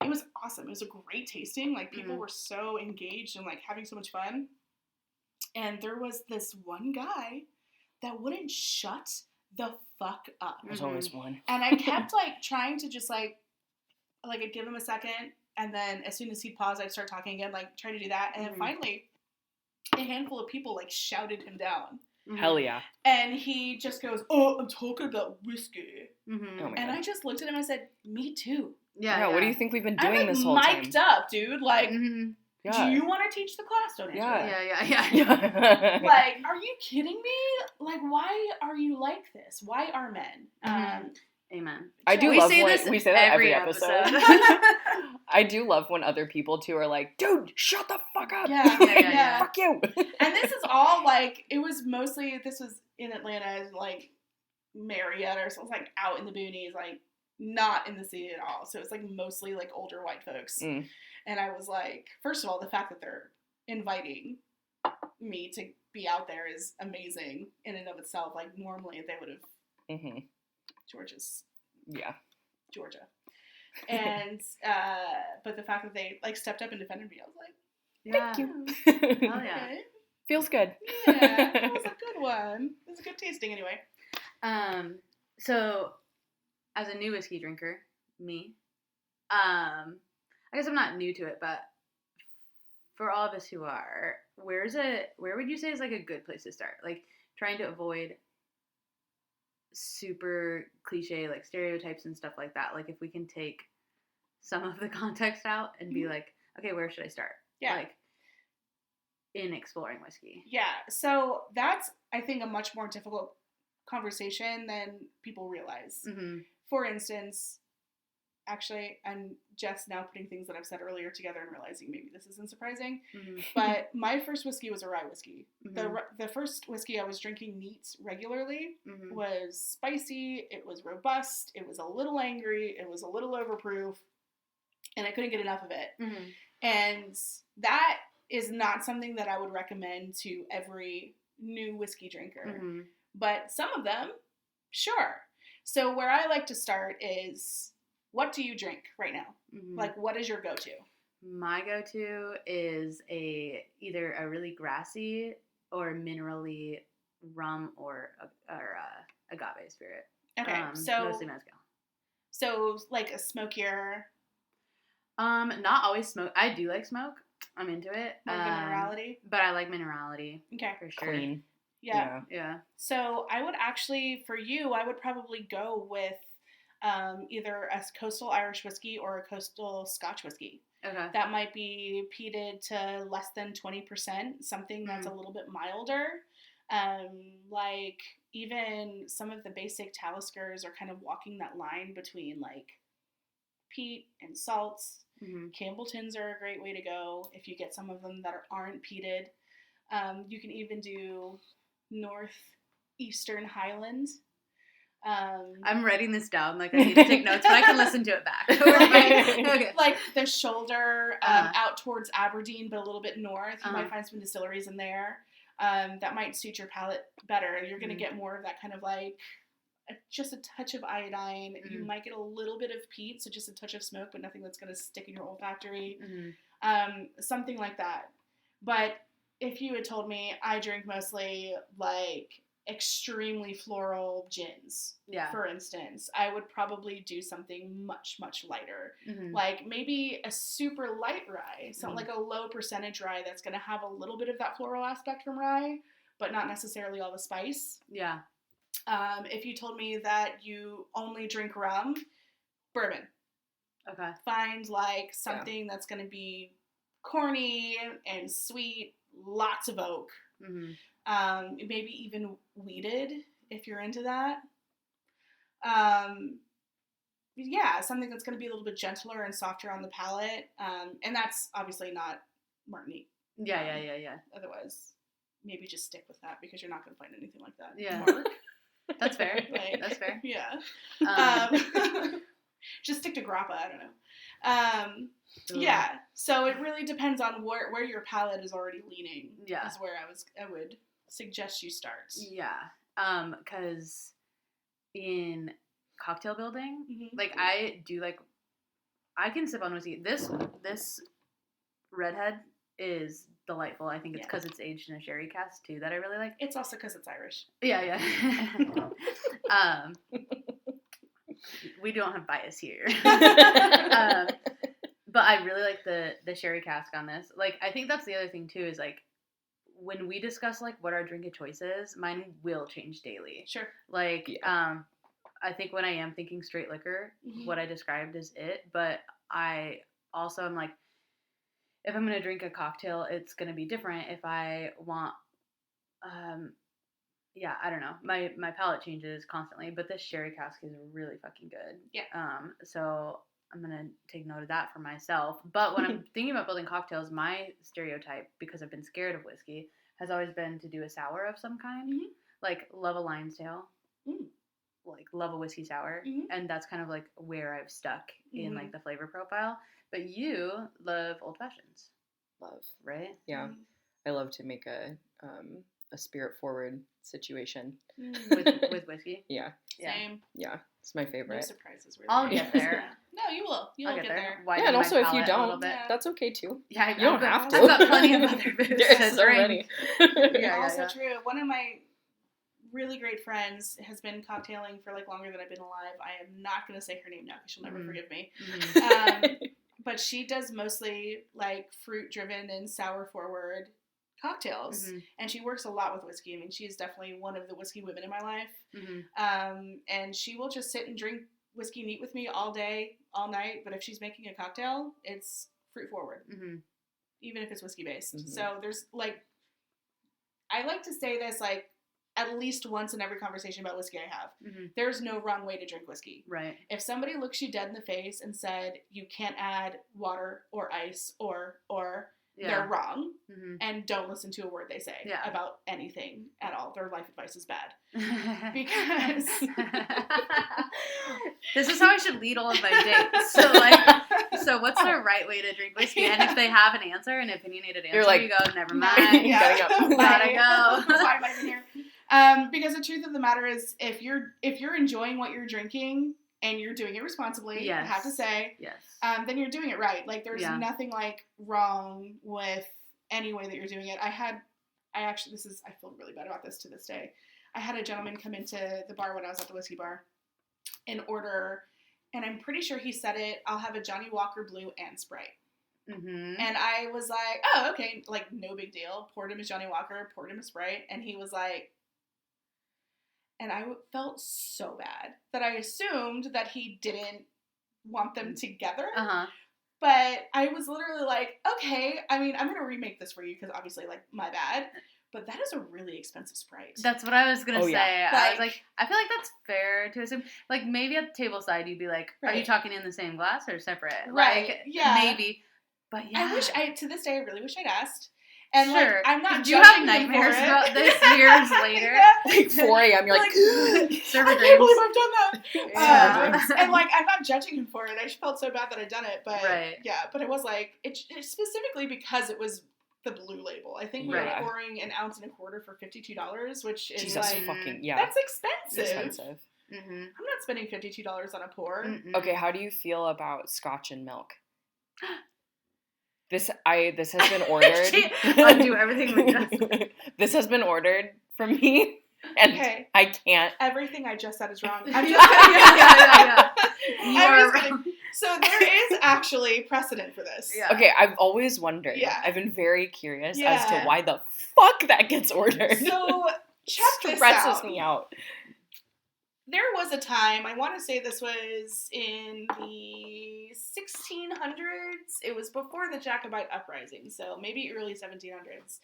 it was awesome. It was a great tasting. Like, people were so engaged and, like, having so much fun. And there was this one guy that wouldn't shut the fuck up. There's always one. And I kept, like, trying to just, like, I'd give him a second, and then as soon as he'd pause, I'd start talking again, like, try to do that. And then finally, a handful of people, like, shouted him down. Hell yeah. And he just goes, oh, I'm talking about whiskey. Oh my God. And I just looked at him and I said, me too. Yeah, what do you think we've been doing this whole time? I'm mic'd up, dude. Like, do you want to teach the class? Don't answer. Yeah. Like, are you kidding me? Like, why are you like this? Why are men? Amen. I do love when we say that every episode. I do love when other people too are like, dude, shut the fuck up. Yeah. Fuck you. And this is all like, this was in Atlanta, like Marietta or something, like out in the boonies, like not in the city at all. So it's like mostly like older white folks. And I was like, first of all, the fact that they're inviting me to be out there is amazing in and of itself. Like normally they would have Georgia. And but the fact that they like stepped up and defended me, I was like, thank you. Oh yeah. Okay. Feels good. Yeah, that was a good one. It was a good tasting anyway. So as a new whiskey drinker, I guess I'm not new to it, but for all of us who are, where would you say is like a good place to start? Like trying to avoid super cliche like stereotypes and stuff like that. Like if we can take some of the context out and be like, okay, where should I start? Yeah. Like in exploring whiskey. Yeah. So that's, I think, a much more difficult conversation than people realize. For instance, actually, I'm just now putting things that I've said earlier together and realizing maybe this isn't surprising. But my first whiskey was a rye whiskey. The first whiskey I was drinking neat regularly was spicy. It was robust. It was a little angry. It was a little overproof. And I couldn't get enough of it. And that is not something that I would recommend to every new whiskey drinker. But some of them, sure. So where I like to start is, what do you drink right now? Like, what is your go-to? My go-to is either a really grassy or minerally rum or agave spirit. Okay, so mostly mezcal. So like a smokier. Not always smoke. I do like smoke. I'm into it. More the minerality? But I like minerality. Okay. For sure. Clean. Yeah. Yeah. So I would actually, for you, I would probably go with either a coastal Irish whiskey or a coastal Scotch whiskey. Okay. That might be peated to less than 20%, something that's a little bit milder. Like even some of the basic Taliskers are kind of walking that line between like peat and salts. Campbelltons are a great way to go if you get some of them that aren't peated. You can even do Northeastern Highland. I'm writing this down. Like I need to take notes, but I can listen to it back. Okay. Like the shoulder out towards Aberdeen, but a little bit north. You might find some distilleries in there that might suit your palate better. You're going to get more of that kind of like just a touch of iodine. You might get a little bit of peat, so just a touch of smoke, but nothing that's going to stick in your olfactory. Something like that. But if you had told me I drink mostly like extremely floral gins, for instance, I would probably do something much, much lighter. Like maybe a super light rye, something like a low percentage rye that's going to have a little bit of that floral aspect from rye, but not necessarily all the spice. Yeah. If you told me that you only drink rum, bourbon. Okay. Find like something that's going to be corny and sweet, lots of oak. Maybe even weeded if you're into that. Yeah, something that's going to be a little bit gentler and softer on the palate. And that's obviously not Martinique. Yeah. Otherwise, maybe just stick with that because you're not going to find anything like that. Yeah. Mark. That's fair. Like, that's fair. Yeah. Just stick to grappa. I don't know. Yeah. So it really depends on where your palate is already leaning. Yeah. Is where I would suggest you start. Yeah. Because in cocktail building, like I can sip on whiskey. This redhead is delightful. I think it's because it's aged in a sherry cask too that I really like. It's also because it's Irish. Yeah. We don't have bias here. But I really like the sherry cask on this. Like, I think that's the other thing too is like when we discuss like what our drink of choice is, mine will change daily. Sure. Like, I think when I am thinking straight liquor, what I described is it. But I also am like, if I'm going to drink a cocktail, it's going to be different. If I want, I don't know. My palate changes constantly, but this sherry cask is really fucking good. Yeah. So I'm going to take note of that for myself. But when I'm thinking about building cocktails, my stereotype, because I've been scared of whiskey, has always been to do a sour of some kind. Like, love a Lion's Tail. Like, love a whiskey sour. And that's kind of, like, where I've stuck in, like, the flavor profile. But you love old fashions. Love. Right? Yeah. I love to make a spirit-forward situation. With whiskey? Yeah. Same. Yeah. It's my favorite. No surprises, really. I'll get there. No, you will. You'll get there. Yeah, and also if you don't, that's okay too. Yeah, you don't have to. I've got plenty of other booze There's so many. Also true. One of my really great friends has been cocktailing for like longer than I've been alive. I am not going to say her name now because she'll never forgive me. But she does mostly like fruit-driven and sour-forward cocktails, and she works a lot with whiskey. I mean, she's definitely one of the whiskey women in my life. And she will just sit and drink whiskey neat with me all day, all night. But if she's making a cocktail, it's fruit-forward, even if it's whiskey-based. So there's like, I like to say this like at least once in every conversation about whiskey I have. There's no wrong way to drink whiskey. Right. If somebody looks you dead in the face and said you can't add water or ice or they're wrong, and don't listen to a word they say about anything at all. Their life advice is bad. Because this is how I should lead all of my dates. So what's the right way to drink whiskey? And if they have an answer, an opinionated answer, you're like, you go, never mind. Gotta go. Why am I even here? Because the truth of the matter is, if you're enjoying what you're drinking and you're doing it responsibly, I have to say, then you're doing it right. Like, there's nothing like wrong with any way that you're doing it. I feel really bad about this to this day. I had a gentleman come into the bar when I was at the whiskey bar and order, and I'm pretty sure he said it, I'll have a Johnny Walker Blue and Sprite. And I was like, oh, okay, like, no big deal. Poured him a Johnny Walker, poured him a Sprite, and he was like, and I felt so bad that I assumed that he didn't want them together. But I was literally like, okay, I mean, I'm going to remake this for you because obviously, like, my bad. But that is a really expensive Sprite. That's what I was going to say. Yeah. I was like, I feel like that's fair to assume. Like, maybe at the table side, you'd be like, are you talking in the same glass or separate? Right. Like, yeah. Maybe. But yeah. To this day, I really wish I'd asked. And, sure. like, I'm not judging you have nightmares about this years later? Like 4 a.m., you're like server I dreams. can't believe I've done that. Yeah. And, like, I'm not judging him for it. I felt so bad that I'd done it. But, yeah, but it was, like, it specifically because it was the blue label. I think we were pouring an ounce and a quarter for $52, which is, Jesus like, fucking, that's expensive. Expensive. I'm not spending $52 on a pour. Okay, how do you feel about scotch and milk? This has been ordered. Undo everything we just. This has been ordered from me, and I can't. Everything I just said is wrong. I'm just kidding. So there is actually precedent for this. Yeah. Okay, I've always wondered. Yeah. I've been very curious as to why the fuck that gets ordered. So check this stresses out. me out. There was a time, I want to say this was in the 1600s. It was before the Jacobite uprising, so maybe early 1700s,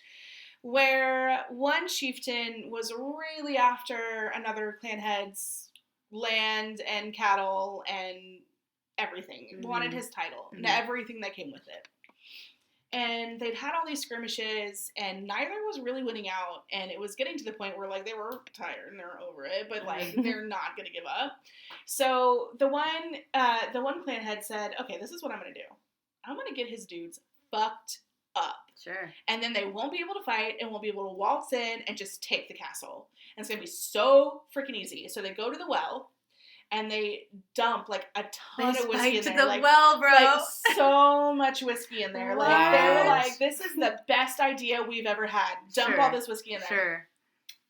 where one chieftain was really after another clan head's land and cattle and everything. Wanted his title and everything that came with it. And they'd had all these skirmishes, and neither was really winning out, and it was getting to the point where, like, they were tired and they're over it, but, like, they're not going to give up. So the one clan head said, okay, this is what I'm going to do. I'm going to get his dudes fucked up. Sure. And then they won't be able to fight and won't be able to waltz in and just take the castle. And it's going to be so freaking easy. So they go to the well, and they dump, like, a ton of whiskey in there. The like, well, bro. Like, so much whiskey in there. Like, they were like, this is the best idea we've ever had. Dump all this whiskey in there. Sure.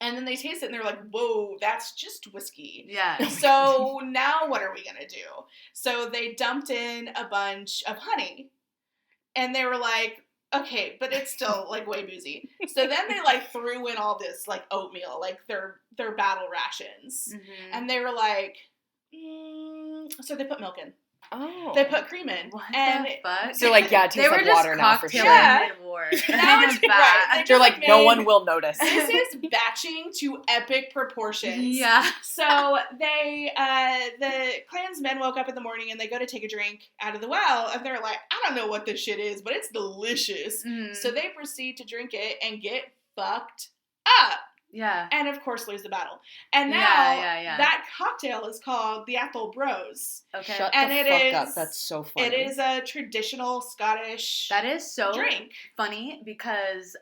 And then they taste it, and they're like, whoa, that's just whiskey. Yeah. So now what are we going to do? So they dumped in a bunch of honey. And they were like, okay, but it's still, like, way boozy. So then they, like, threw in all this, like, oatmeal, like, their battle rations. And they were like... So they put milk in. Oh. They put cream in. What and the fuck? So, like, yeah, it tastes like water now for sure. Yeah. Mid-war. Now it's right. They're like, no one will notice. This is batching to epic proportions. Yeah. So they, the clansmen woke up in the morning and they go to take a drink out of the well, and they're like, I don't know what this shit is, but it's delicious. So they proceed to drink it and get fucked up. Yeah. And, of course, lose the battle. And now, that cocktail is called the Athol Bros. Okay. Shut the fuck up. That's so funny. It is a traditional Scottish That is so drink. Funny because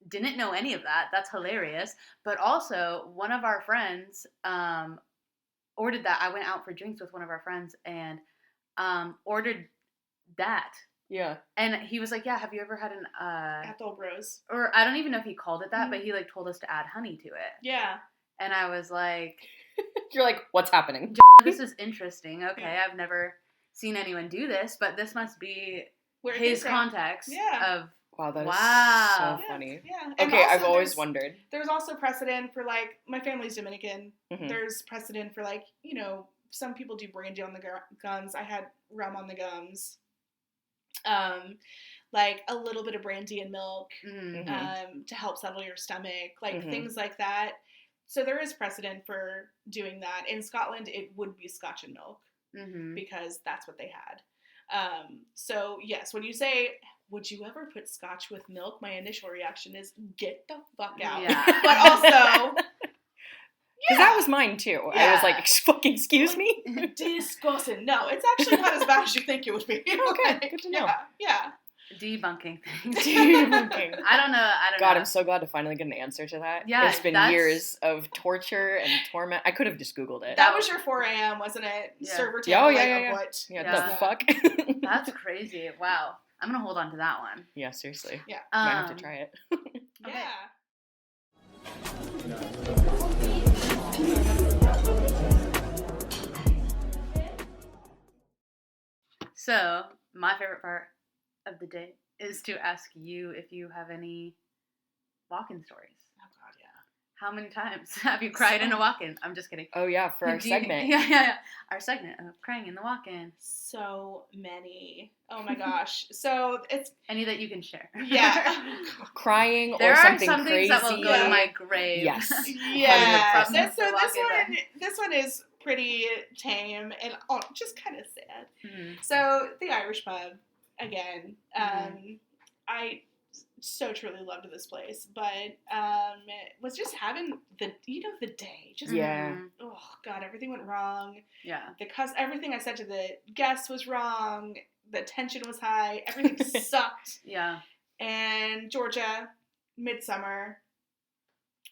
didn't know any of that. That's hilarious. But also, one of our friends ordered that. I went out for drinks with one of our friends and ordered that. Yeah. And he was like, yeah, have you ever had an... Athol Bros. Or I don't even know if he called it that, but he, like, told us to add honey to it. Yeah. And I was like... You're like, what's happening? This is interesting. Okay, I've never seen anyone do this, but this must be where his context of... Wow, that is so funny. Yeah. Okay, I've always wondered. There's also precedent for, like, my family's Dominican. There's precedent for, like, you know, some people do brandy on the gums. I had rum on the gums. Like a little bit of brandy and milk to help settle your stomach, like things like that. So there is precedent for doing that. In Scotland, it would be Scotch and milk because that's what they had. So yes, when you say, would you ever put Scotch with milk? My initial reaction is, get the fuck out. Yeah. But also... Because that was mine, too. Yeah. I was like, fucking excuse me? Disgusting. No, it's actually not as bad as you think it would be. Okay, good to know. Yeah. Debunking things. Debunking. I don't know. God, I'm so glad to finally get an answer to that. Yeah, it's been years of torture and torment. I could have just Googled it. That was your 4 a.m., wasn't it? Yeah. Server table. Yeah. What? Yeah, the fuck? That's crazy. Wow. I'm going to hold on to that one. Yeah, seriously. Yeah. Might have to try it. Yeah. So, my favorite part of the day is to ask you if you have any walk-in stories. Oh God, yeah. How many times have you cried in a walk-in? I'm just kidding. Oh yeah, for our segment. Yeah. Our segment of crying in the walk-in. So many. Oh my gosh. So it's any that you can share. Yeah. Crying there or something are some crazy. things that will go to my grave. Yes. Yeah. 100%. So this one is pretty tame and just kind of sad. Mm-hmm. So the Irish pub again. I so truly loved this place, but was just having the day. Just oh God, everything went wrong. Yeah. Everything I said to the guests was wrong. The tension was high. Everything sucked. Yeah. And Georgia, midsummer,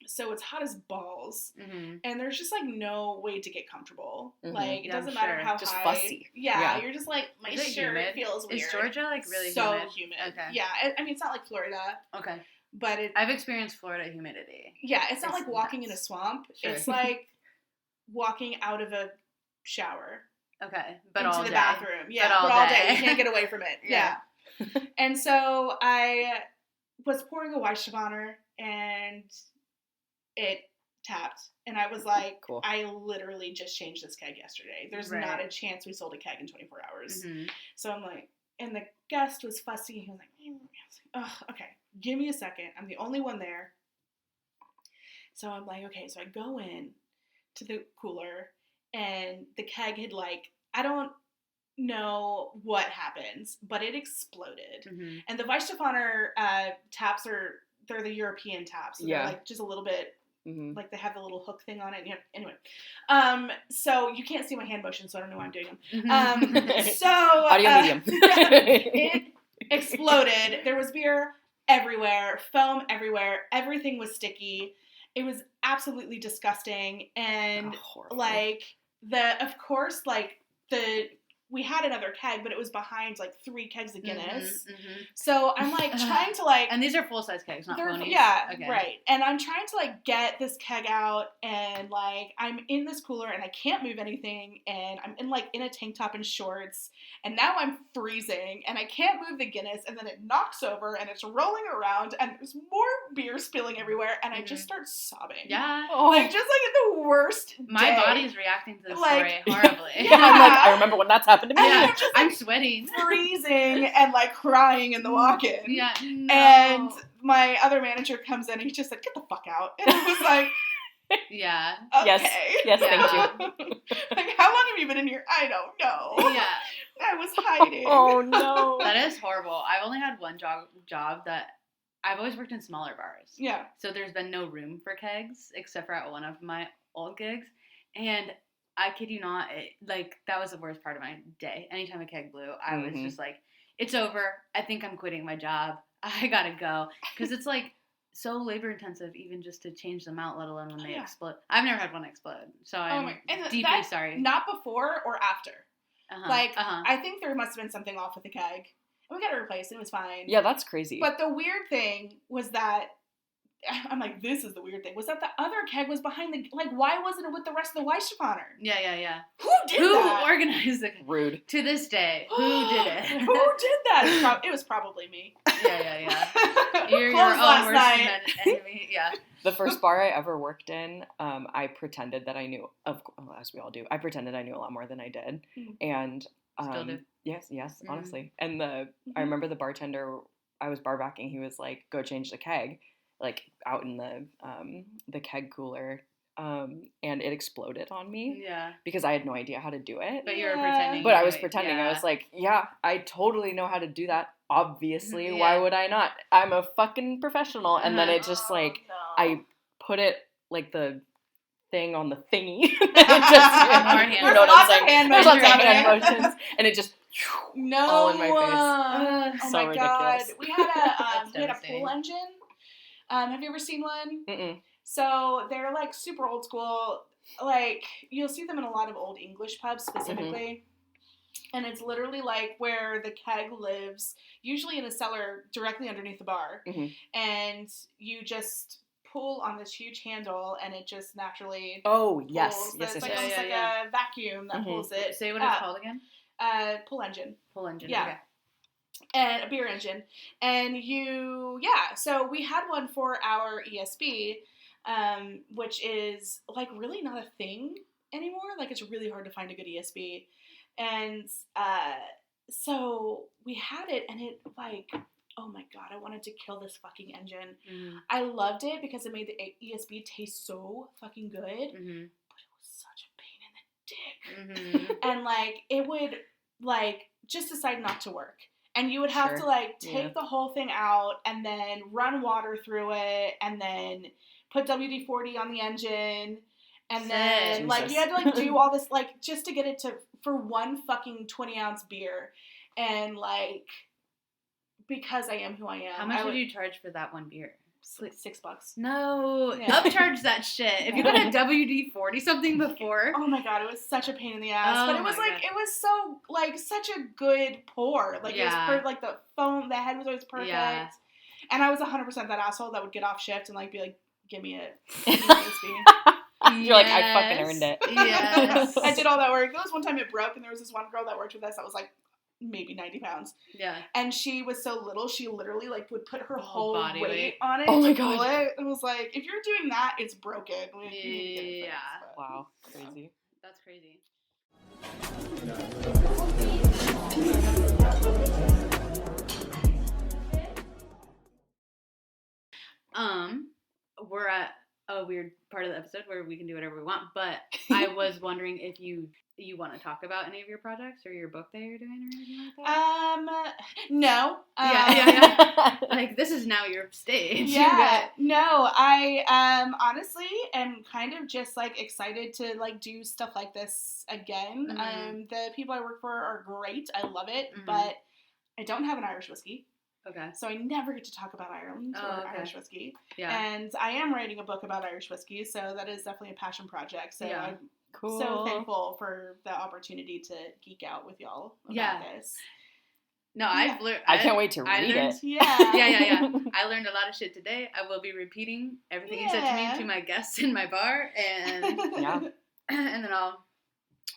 so it's hot as balls, and there's just like no way to get comfortable. Like it doesn't matter how just high. fussy. Yeah, you're just like my shirt humid? feels weird. Is Georgia like really so humid? Okay. Yeah, I mean it's not like Florida. Okay. But I've experienced Florida humidity. Yeah, it's not like walking in a swamp. Sure. It's like walking out of a shower. Okay, but into all the day. bathroom. Yeah, but all day. You can't get away from it. Yeah. And so I was pouring a Weissteiner and it tapped. And I was like, cool. I literally just changed this keg yesterday. There's not a chance we sold a keg in 24 hours. So I'm like, and the guest was fussy. He was like, oh, okay, give me a second. I'm the only one there. So I'm like, okay. So I go in to the cooler and the keg had I don't know what happens, but it exploded. And the Weissteiner taps they're the European taps. So they're just a little bit, like they have the little hook thing on it. Anyway, so you can't see my hand motion, so I don't know why I'm doing them. So audio medium. It exploded. There was beer everywhere, foam everywhere. Everything was sticky. It was absolutely disgusting. And we had another keg, but it was behind 3 kegs of Guinness. So I'm trying to and these are full size kegs, not ponies. Yeah, okay. Right. And I'm trying to get this keg out, and I'm in this cooler and I can't move anything, and I'm in a tank top and shorts, and now I'm freezing and I can't move the Guinness, and then it knocks over and it's rolling around and there's more beer spilling everywhere, and I just start sobbing. Yeah. Just at the worst My day. body's reacting to this story horribly. Yeah, I remember when that's happened to me. Yeah, I'm sweating, freezing, and crying in the walk-in. Yeah, no. And my other manager comes in and he's just like, "Get the fuck out!" And I was like, "Yeah, okay, yes, thank you." How long have you been in here? I don't know. Yeah, I was hiding. Oh no, that is horrible. I've only had one job that I've always worked in smaller bars. Yeah, so there's been no room for kegs except for at one of my old gigs, and I kid you not, that was the worst part of my day. Anytime a keg blew, I was just like, it's over. I think I'm quitting my job. I gotta go. Because it's so labor intensive even just to change them out, let alone when they explode. I've never had one explode. So I'm deeply sorry. Not before or after. I think there must have been something off with the keg. And we got it replaced and it was fine. Yeah, that's crazy. But the weird thing was that I'm like, this is the weird thing. Was that the other keg was behind why wasn't it with the rest of the Weissteiner? Yeah. Who did that? Who organized the keg? Rude. To this day, who did it? Who did that? It was probably me. Yeah. You're your own worst enemy. Yeah. The first bar I ever worked in, I pretended that I knew, as we all do, I pretended I knew a lot more than I did. And still do. Yes, honestly. And I remember the bartender, I was bar backing, he was like, go change the keg. Out in the keg cooler, and it exploded on me. Yeah. Because I had no idea how to do it. But you were pretending. But I was pretending. Yeah. I was like, yeah, I totally know how to do that. Obviously, why would I not? I'm a fucking professional. And then it just I put it the thing on the thingy. It just, you know what I'm saying? There's lots of hand motions, and it just all in my face. Oh so my ridiculous. God. We had a pool engine. Have you ever seen one? Mm-mm. So they're super old school. You'll see them in a lot of old English pubs specifically. And it's literally where the keg lives, usually in a cellar directly underneath the bar. And you just pull on this huge handle and it just naturally pulls. Yes. It's like a vacuum that pulls it. Say what it's called again? Pull engine. Pull engine. Yeah. Okay. and a beer engine. And so we had one for our ESB, which is like really not a thing anymore. Like it's really hard to find a good ESB. And so we had it, and it like, oh my god, I wanted to kill this fucking engine. Mm-hmm. I loved it because it made the ESB taste so fucking good, Mm-hmm. but it was such a pain in the dick. Mm-hmm. And like it would like just decide not to work, and you would have to like take the whole thing out and then run water through it and then put WD-40 on the engine. And then, like, you had to, like, do all this, like, just to get it to, for one fucking 20-ounce beer. And, like, because I am who I am. How much would you charge for that one beer? $6. No, upcharge that shit. If you got a WD-40 something before. Oh my god, it was such a pain in the ass. But it was, like, it was so, like, such a good pour. Like, it was, like, the foam, the head was always perfect. Yeah. And I was 100% that asshole that would get off shift and, like, be like, give me a ESB. You're like, I fucking earned it. Yes. I did all that work. There was one time it broke, and there was this one girl that worked with us that was like maybe 90 pounds. Yeah. And she was so little, she literally like would put her whole body weight on it. Oh my god. god. It was like, if you're doing that, it's broken. We need to get it fixed, but. Wow. Crazy. That's crazy. We're at a weird part of the episode where we can do whatever we want, but I was wondering if you want to talk about any of your projects or your book that you're doing or anything like that? No. Yeah. Like, this is now your stage. Yeah. No, I honestly am kind of just, like, excited to, like, do stuff like this again. Mm-hmm. The people I work for are great. I love it, but I don't have an Irish whiskey. Okay. So I never get to talk about Ireland or Irish whiskey. Yeah. And I am writing a book about Irish whiskey, so that is definitely a passion project. So I'm so thankful for the opportunity to geek out with y'all about this. No, I've learned. I can't wait to read it. Yeah. I learned a lot of shit today. I will be repeating everything you said to me to my guests in my bar, and and then I'll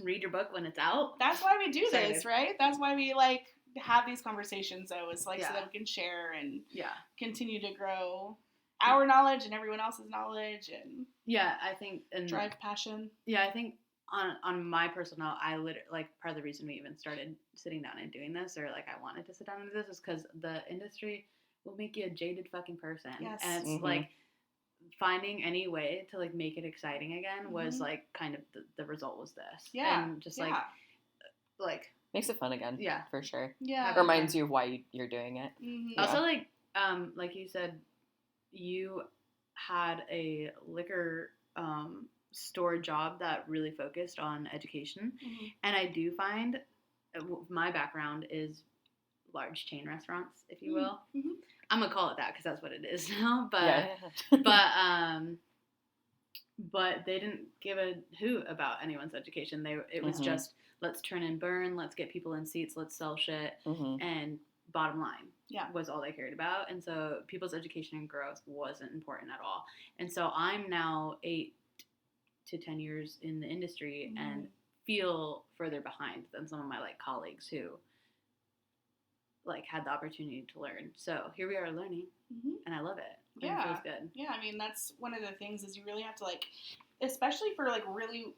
read your book when it's out. That's why we do this, right? That's why we like have these conversations, though, is like so that we can share and continue to grow our knowledge and everyone else's knowledge and I think and drive passion. Yeah, I think on my personal, I literally like part of the reason we even started sitting down and doing this, or like I wanted to sit down and do this, is because the industry will make you a jaded fucking person. Yes. And it's like finding any way to like make it exciting again was like kind of the result was this. Yeah. And just like makes it fun again. Yeah. For sure. Yeah. It reminds you of why you're doing it. Mm-hmm. Yeah. Also, like you said, you had a liquor store job that really focused on education. Mm-hmm. And I do find my background is large chain restaurants, if you will. Mm-hmm. I'm going to call it that because that's what it is now. But, but they didn't give a hoot about anyone's education. It was just, let's turn and burn, let's get people in seats, let's sell shit, and bottom line was all they cared about. And so people's education and growth wasn't important at all. And so I'm now 8 to 10 years in the industry and feel further behind than some of my like colleagues who like had the opportunity to learn. So here we are learning, and I love it. Yeah, it feels good. Yeah, I mean that's one of the things is you really have to like, especially for like really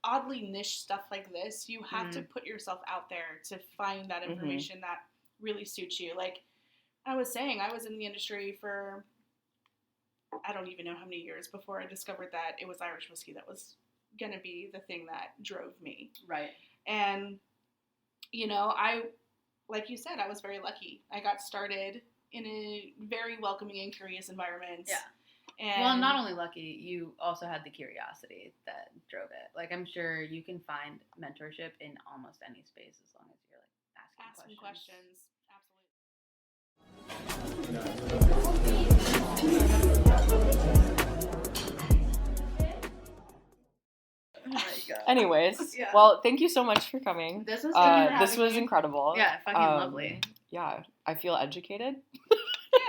oddly niche stuff like this, you have to put yourself out there to find that information that really suits you. Like I was saying, I was in the industry for I don't even know how many years before I discovered that it was Irish whiskey that was going to be the thing that drove me. Right. And, you know, like you said, I was very lucky. I got started in a very welcoming and curious environment. Yeah. And well, not only lucky, you also had the curiosity that drove it. Like, I'm sure you can find mentorship in almost any space as long as you're, like, asking questions. Anyways, well, thank you so much for coming. This was this was incredible. Yeah, fucking lovely. Yeah, I feel educated.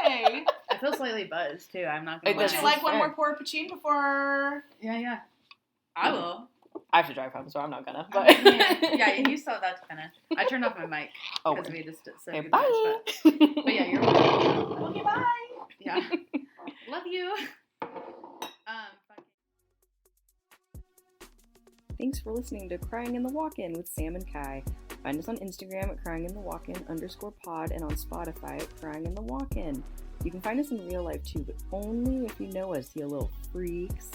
Yay! I feel slightly buzzed too. I'm not gonna lie. Would you like one more pour of Pachin before? Yeah. I will. I have to drive home, so I'm not gonna. But yeah, you still have that to finish. I turned off my mic because we just said okay, goodbyes, bye. but yeah, you're welcome. Okay, bye. Yeah, love you. Thanks for listening to Crying in the Walk-In with Sam and Kai. Find us on Instagram at cryinginthewalkin_pod and on Spotify at Crying in the Walk-In. You can find us in real life too, but only if you know us, you little freaks.